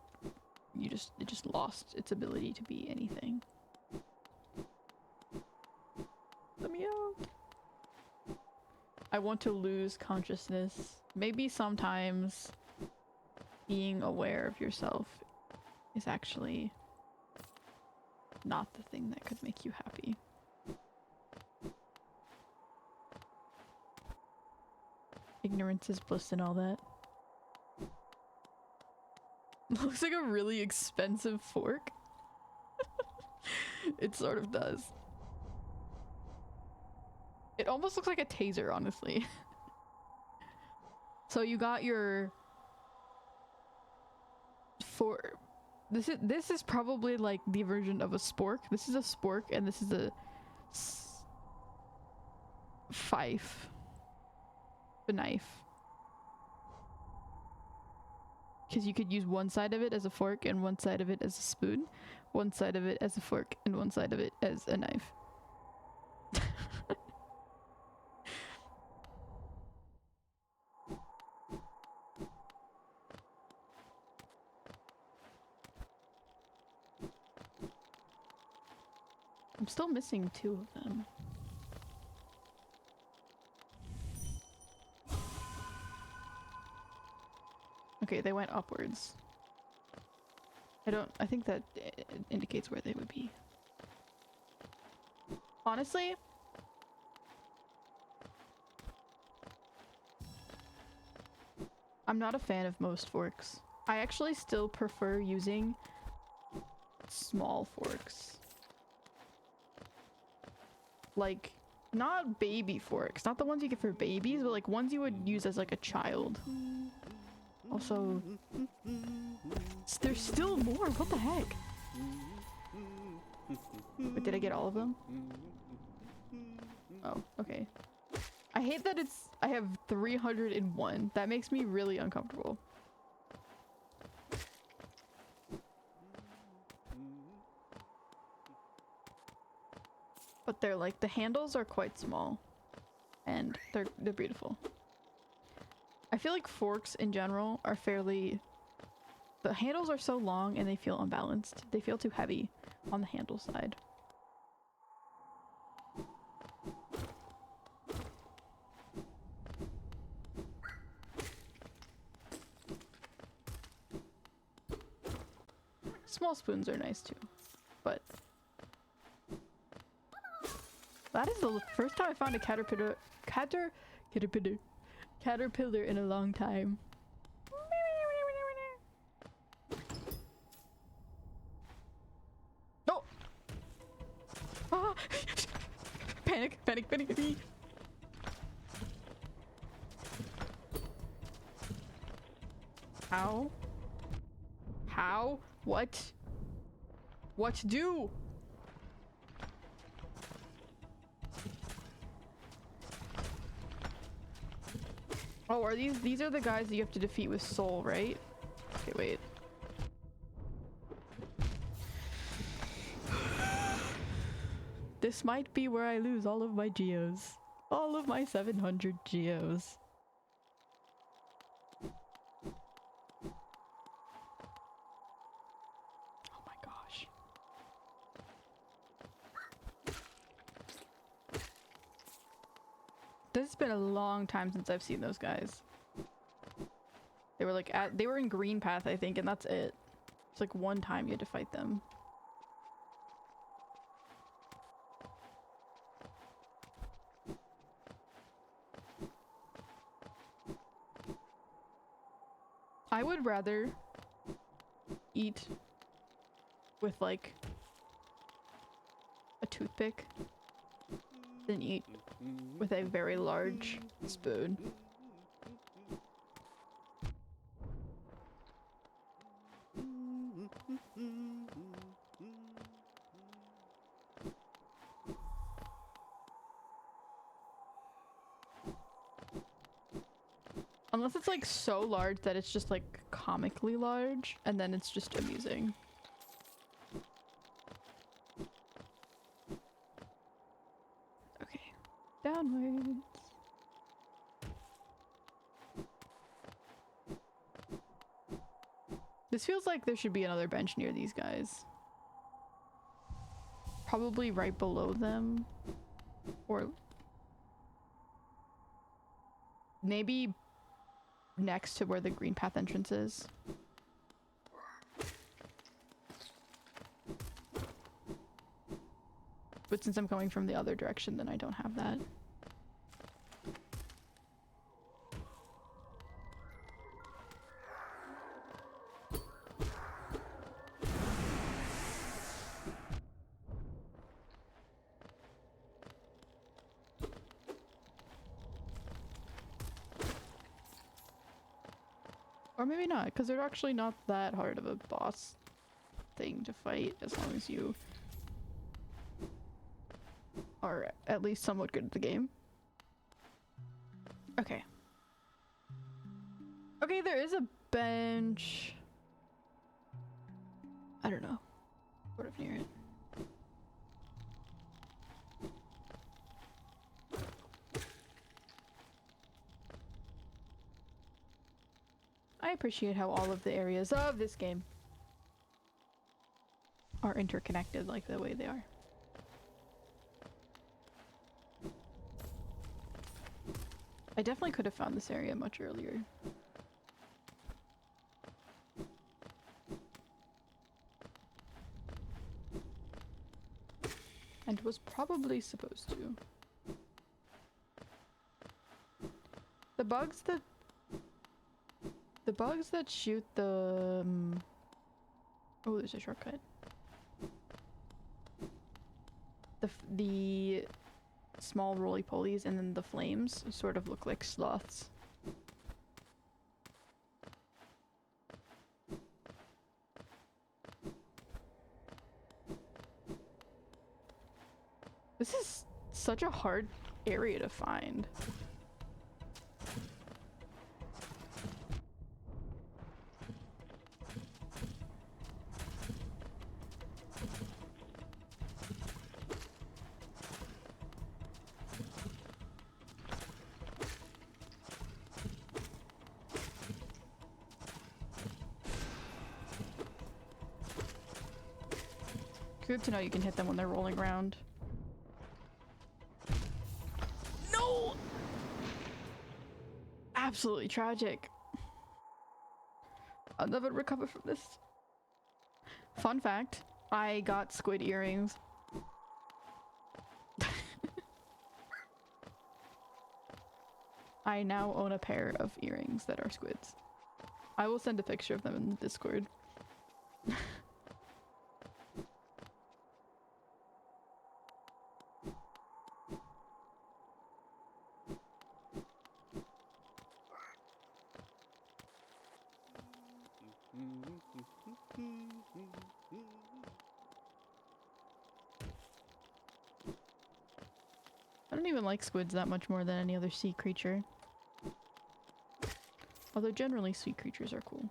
lost its ability to be anything. Let me out. I want to lose consciousness. Maybe sometimes being aware of yourself is actually not the thing that could make you happy. Ignorance is bliss and all that. Looks like a really expensive fork. It sort of does. It almost looks like a taser, honestly. So you got your this is probably like the version of a spork. This is a spork and this is a fife. A knife. Because you could use one side of it as a fork and one side of it as a spoon, one side of it as a fork and one side of it as a knife. I'm still missing 2 of them. Okay, they went upwards. I think that indicates where they would be. Honestly, I'm not a fan of most forks. I actually still prefer using small forks. Like, not baby forks, not the ones you get for babies, but like ones you would use as like a child. Also, there's still more. What the heck? Wait, did I get all of them? Oh, okay. I hate that I have 301. That makes me really uncomfortable. But they're like, the handles are quite small. And they're beautiful. I feel like forks in general are fairly... The handles are so long and they feel unbalanced. They feel too heavy on the handle side. Small spoons are nice too, but that is the first time I found a caterpillar in a long time. Oh! Ah! Panic! Panic! Panic! Panic! How? How? What? What to do? Oh, are these are the guys that you have to defeat with soul, right? Okay, wait. This might be where I lose all of my geos. All of my 700 geos. Oh my gosh. This has been a long time since I've seen those guys. They were like they were in Green Path, I think, and that's it. It's like one time you had to fight them. I would rather eat with like a toothpick than eat with a very large spoon. Unless it's like so large that it's just like comically large, and then it's just amusing. Okay, downwards. This feels like there should be another bench near these guys. Probably right below them. Or maybe next to where the Green Path entrance is. But since I'm coming from the other direction, then I don't have that. Or maybe not, because they're actually not that hard of a boss thing to fight, as long as you are at least somewhat good at the game. Okay. Okay, there is a bench. I don't know. Sort of near it. I appreciate how all of the areas of this game are interconnected like the way they are. I definitely could have found this area much earlier. And was probably supposed to. The bugs that shoot the oh, there's a shortcut. The small roly-polies and then the flames sort of look like sloths. This is such a hard area to find. Good to know you can hit them when they're rolling around. No! Absolutely tragic. I'll never recover from this. Fun fact, I got squid earrings. I now own a pair of earrings that are squids. I will send a picture of them in the Discord. I don't even like squids that much more than any other sea creature. Although generally sea creatures are cool.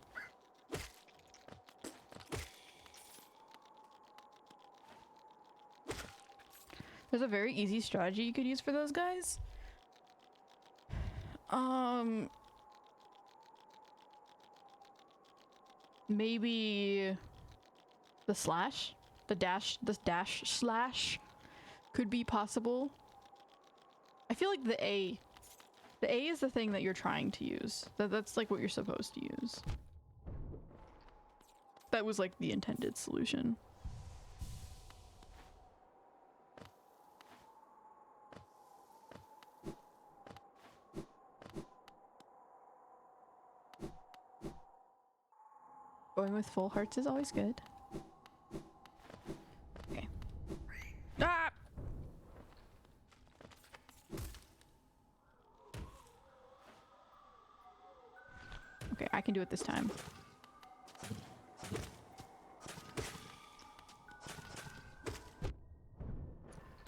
There's a very easy strategy you could use for those guys. Maybe the slash? The dash slash could be possible. I feel like the A is the thing that you're trying to use. That's like what you're supposed to use. That was like the intended solution. Going with full hearts is always good. Okay. Ah! Okay, I can do it this time.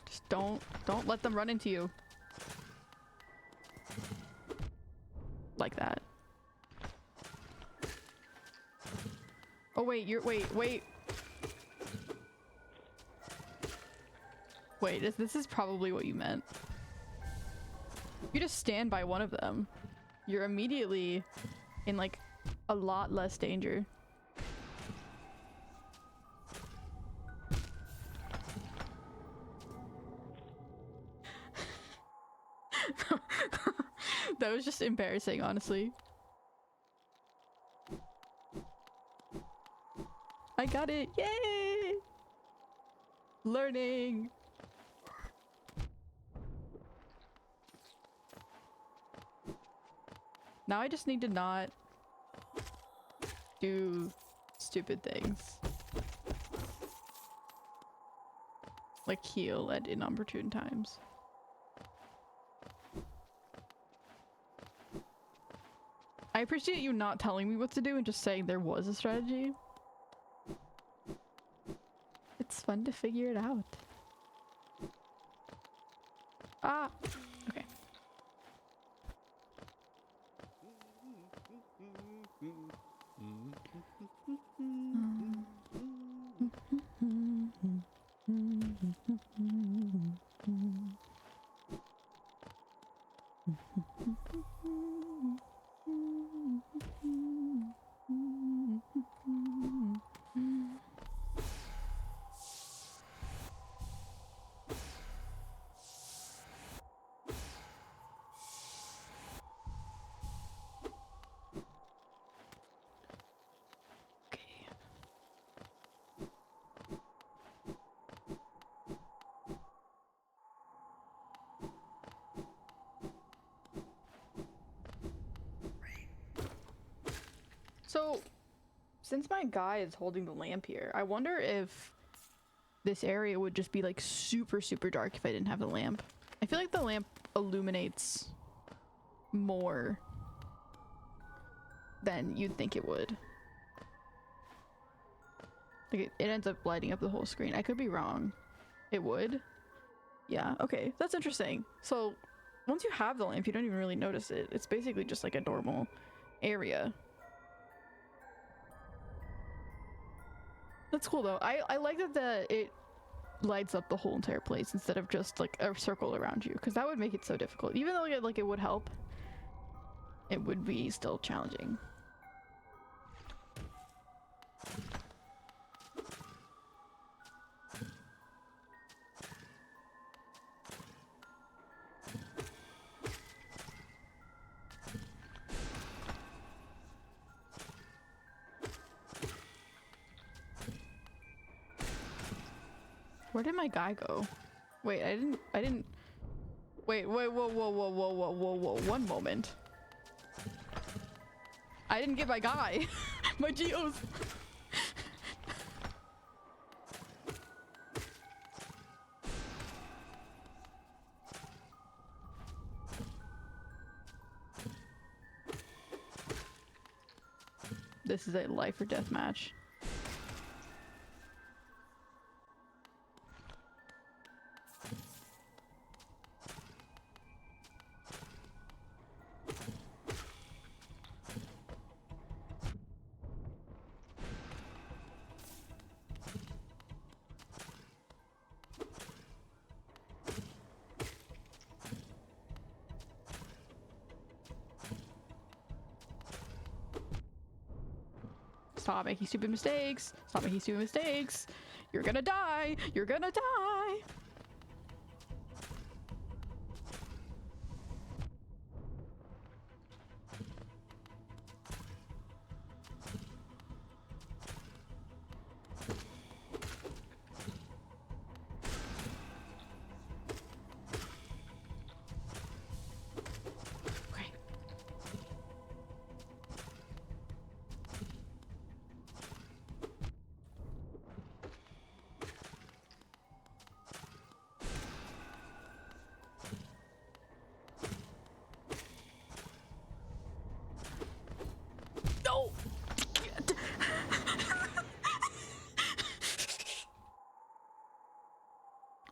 Just don't let them run into you. Like that. Oh wait, wait. Wait, this is probably what you meant. You just stand by one of them. You're immediately in like a lot less danger. That was just embarrassing, honestly. I got it! Yay! Learning! Now I just need to not do stupid things. Like heal at inopportune times. I appreciate you not telling me what to do and just saying there was a strategy. It's fun to figure it out. Ah! Okay. So, since my guy is holding the lamp here, I wonder if this area would just be like super dark if I didn't have the lamp. I feel like the lamp illuminates more than you'd think it would. Like it ends up lighting up the whole screen. I could be wrong. It would? Yeah, okay. That's interesting. So, once you have the lamp, you don't even really notice it. It's basically just like a normal area. That's cool though. I like that it lights up the whole entire place instead of just like a circle around you, because that would make it so difficult. Even though it would help, it would be still challenging. Where did my guy go? Wait, I didn't. Wait, whoa, whoa, one moment. I didn't get my guy. My geos. This is a life or death match. Stop making stupid mistakes. Stop making stupid mistakes. You're gonna die. You're gonna die. Okay. No!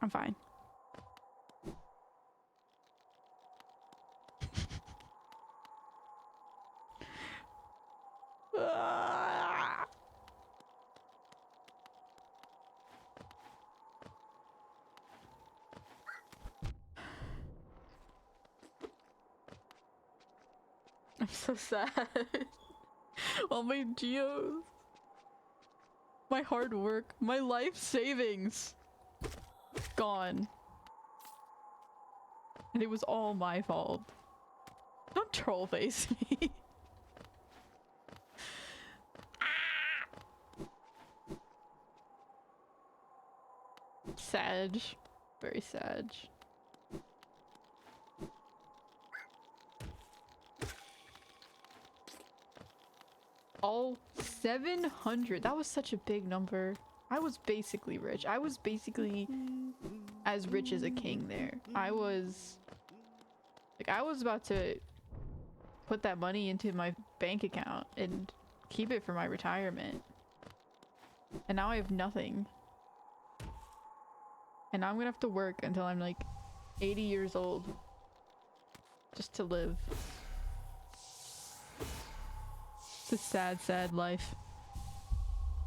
I'm fine. Ah! I'm so sad. All my geos, my hard work, my life savings, gone. And it was all my fault. Don't troll face me. Sag. Very sag. All 700. That was such a big number. I was basically rich. I was basically as rich as a king there. I was about to put that money into my bank account and keep it for my retirement. And now I have nothing. And now I'm gonna have to work until I'm like 80 years old just to live. It's a sad, sad life.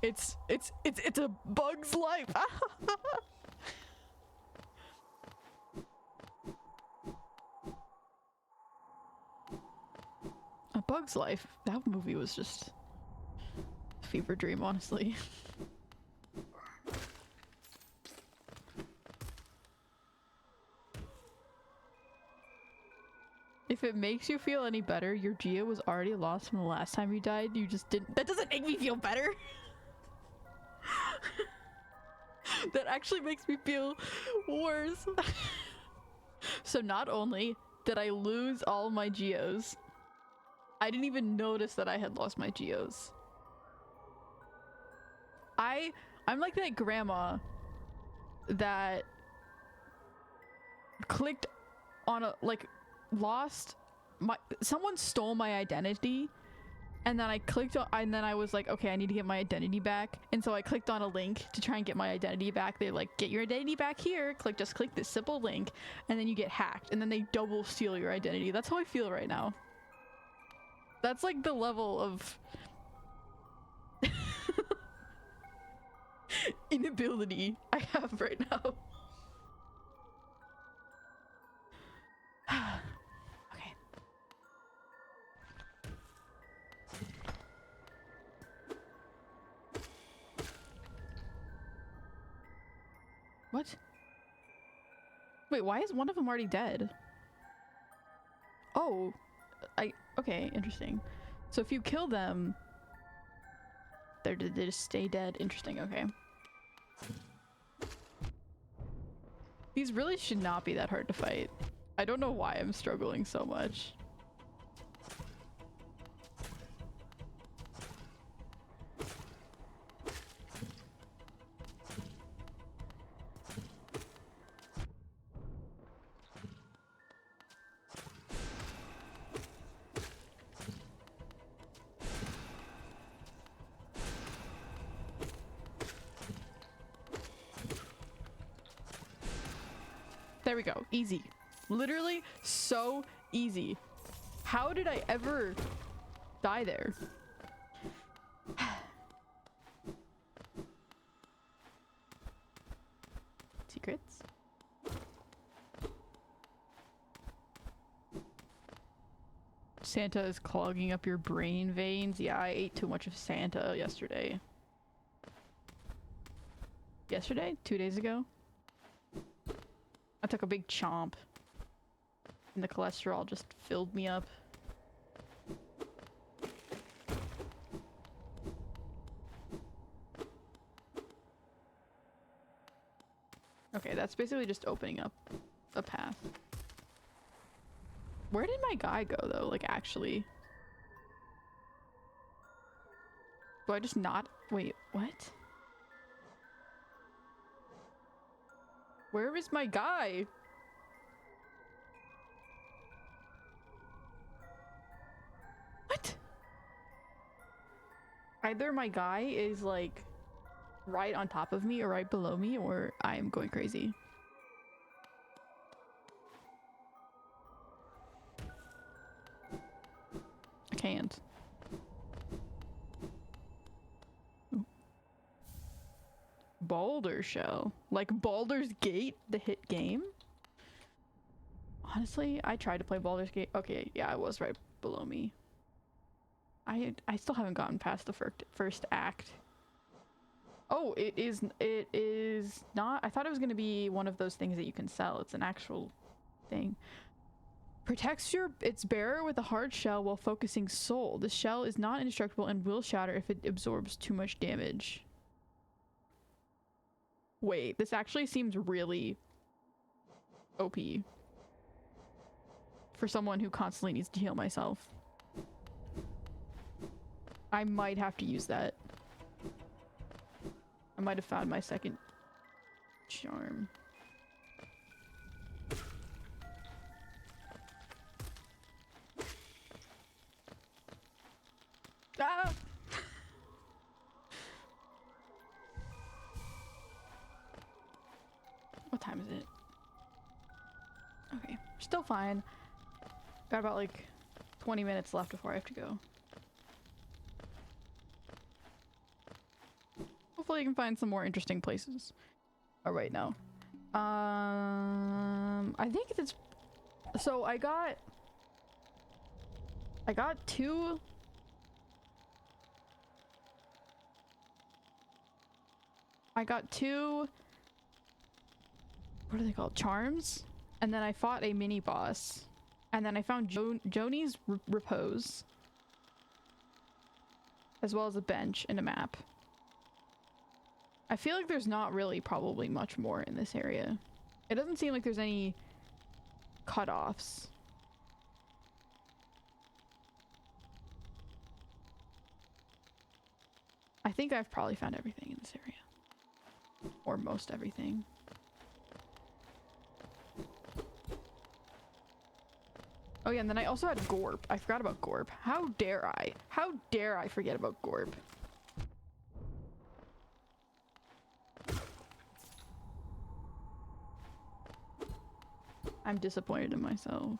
It's a bug's life. A Bug's Life. That movie was just a fever dream, honestly. If it makes you feel any better, your Geo was already lost from the last time you died. You just didn't. That doesn't make me feel better. That actually makes me feel worse. So not only did I lose all my Geos, I didn't even notice that I had lost my Geos. I'm like that grandma that clicked on a, like, lost my, someone stole my identity, and then I clicked on, and then I was like, okay, I need to get my identity back, and so I clicked on a link to try and get my identity back. They're like, get your identity back here, just click this simple link, and then you get hacked, and then they double steal your identity. That's how I feel right now. That's like the level of inability I have right now. Okay. What? Wait, why is one of them already dead? Oh, okay, interesting. So if you kill them, they just stay dead. Interesting, okay. These really should not be that hard to fight. I don't know why I'm struggling so much. There we go. Easy. Literally so easy. How did I ever die there? Secrets? Santa is clogging up your brain veins. Yeah, I ate too much of Santa yesterday. Yesterday? 2 days ago? I took a big chomp. And the cholesterol just filled me up. Okay, that's basically just opening up a path. Where did my guy go though? Like actually? Do I just not? Wait, what? Where is my guy? What? Either my guy is like right on top of me or right below me, or I am going crazy. I can't. Boulder Shell. Like Baldur's Gate, the hit game? Honestly, I tried to play Baldur's Gate. Okay, yeah, it was right below me. I still haven't gotten past the first act. Oh, it is not. I thought it was going to be one of those things that you can sell. It's an actual thing. Protects its bearer with a hard shell while focusing soul. The shell is not indestructible and will shatter if it absorbs too much damage. Wait, this actually seems really OP for someone who constantly needs to heal myself. I might have to use that. I might have found my second charm. Ah! What time is it? Okay, still fine. Got about like 20 minutes left before I have to go. Hopefully I can find some more interesting places. Oh, right now. I think it's... So I got two... What are they called? Charms? And then I fought a mini boss. And then I found Joni's repose. As well as a bench and a map. I feel like there's not really probably much more in this area. It doesn't seem like there's any cutoffs. I think I've probably found everything in this area. Or most everything. Oh yeah, and then I also had Gorp. I forgot about Gorp. How dare I? How dare I forget about Gorp? I'm disappointed in myself.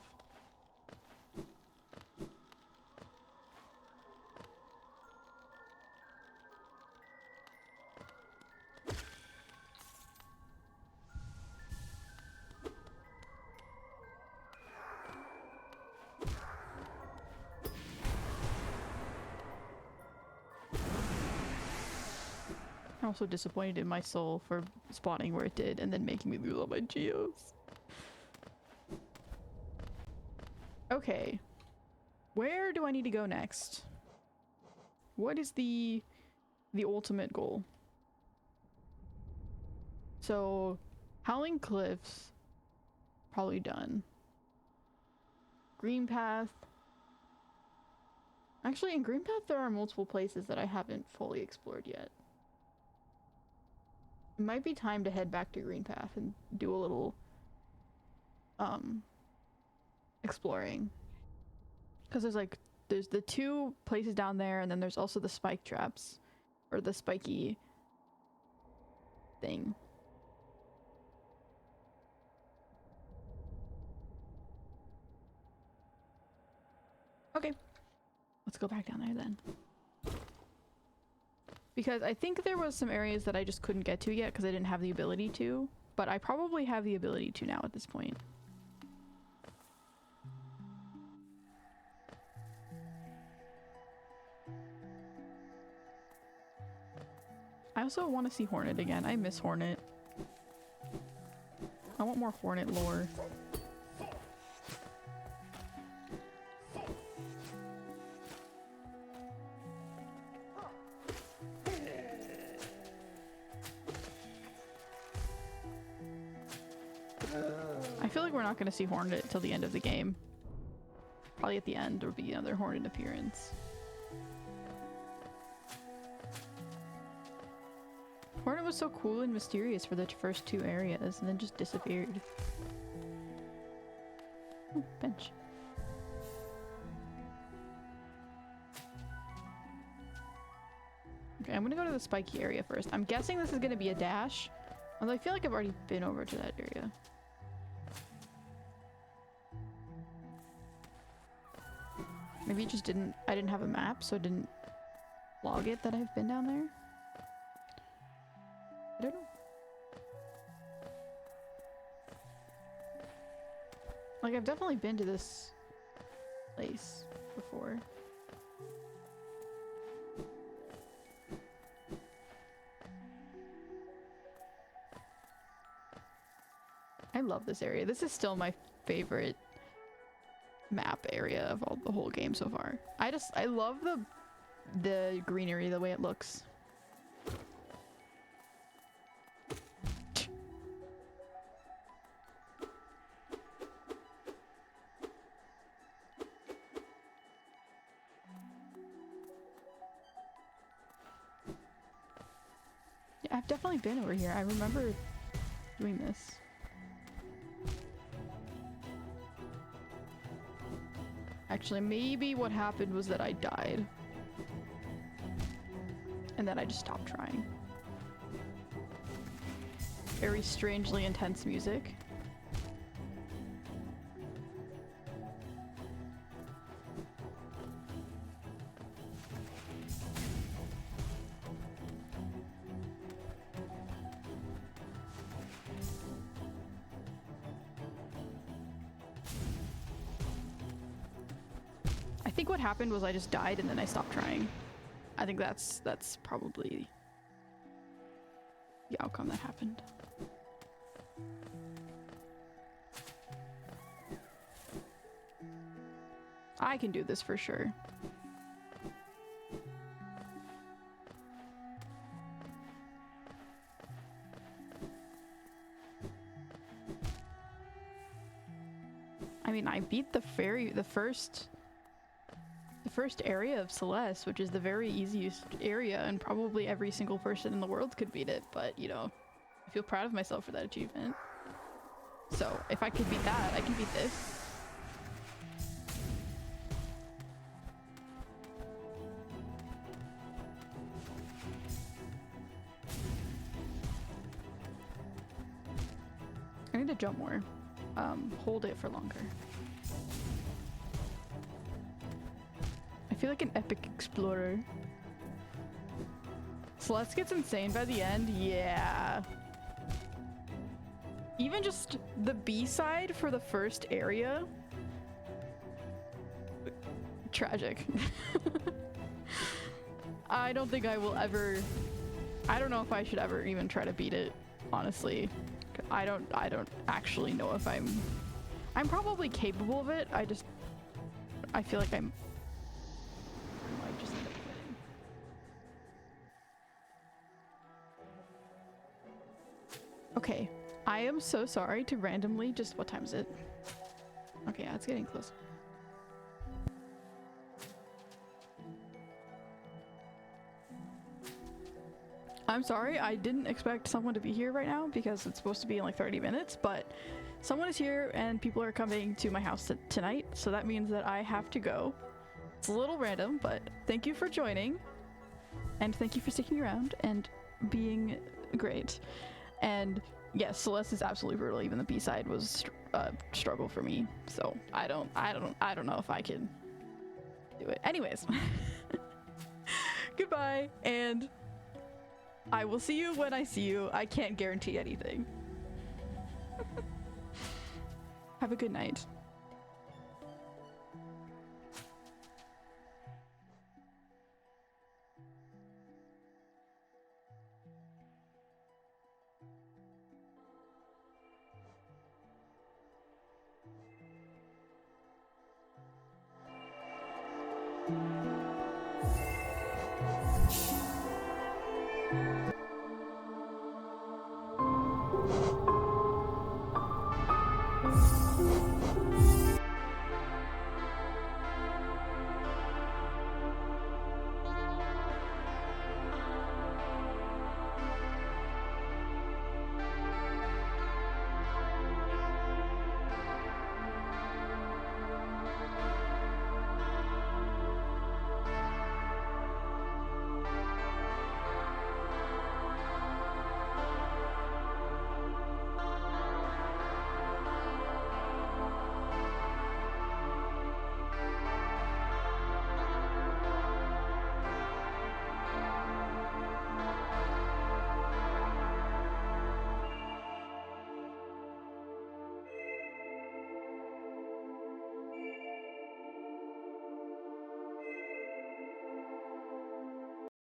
I'm also disappointed in my soul for spawning where it did and then making me lose all my geos. Okay. Where do I need to go next? What is the ultimate goal? So, Howling Cliffs. Probably done. Green Path. Actually, in Green Path there are multiple places that I haven't fully explored yet. It might be time to head back to Green Path and do a little exploring. Because there's the 2 places down there, and then there's also the spike traps. Or the spiky thing. Okay. Let's go back down there then. Because I think there was some areas that I just couldn't get to yet because I didn't have the ability to. But I probably have the ability to now at this point. I also want to see Hornet again. I miss Hornet. I want more Hornet lore. I feel like we're not going to see Hornet till the end of the game. Probably at the end there will be another Hornet appearance. Hornet was so cool and mysterious for the first 2 areas and then just disappeared. Ooh, bench. Okay, I'm gonna go to the spiky area first. I'm guessing this is gonna be a dash, although I feel like I've already been over to that area. Maybe it just I didn't have a map, so it didn't log it that I've been down there. I don't know. Like, I've definitely been to this place before. I love this area. This is still my favorite map area of the whole game so far. I love the greenery, the way it looks. Yeah, I've definitely been over here. I remember doing this. Actually, maybe what happened was that I died. And then I just stopped trying. Very strangely intense music. I think what happened was I just died and then I stopped trying. I think that's probably the outcome that happened. I can do this for sure. I mean, I beat the first area of Celeste, which is the very easiest area, and probably every single person in the world could beat it, but, you know, I feel proud of myself for that achievement. So, if I could beat that, I can beat this. I need to jump more. Hold it for longer. I feel like an epic explorer. Celeste gets insane by the end, yeah. Even just the B-side for the first area. Tragic. I don't think I will ever... I don't know if I should ever even try to beat it, honestly. I don't actually know if I'm probably capable of it. I feel like I might just end up quitting. Okay, I am so sorry to randomly just, what time is it? Okay, yeah, it's getting close. I'm sorry, I didn't expect someone to be here right now because it's supposed to be in like 30 minutes, but someone is here and people are coming to my house tonight, so that means that I have to go. It's a little random, but thank you for joining, and thank you for sticking around and being great. And yes, Celeste is absolutely brutal. Even the B-side was a struggle for me, so I don't know if I can do it. Anyways, goodbye, and I will see you when I see you. I can't guarantee anything. Have a good night.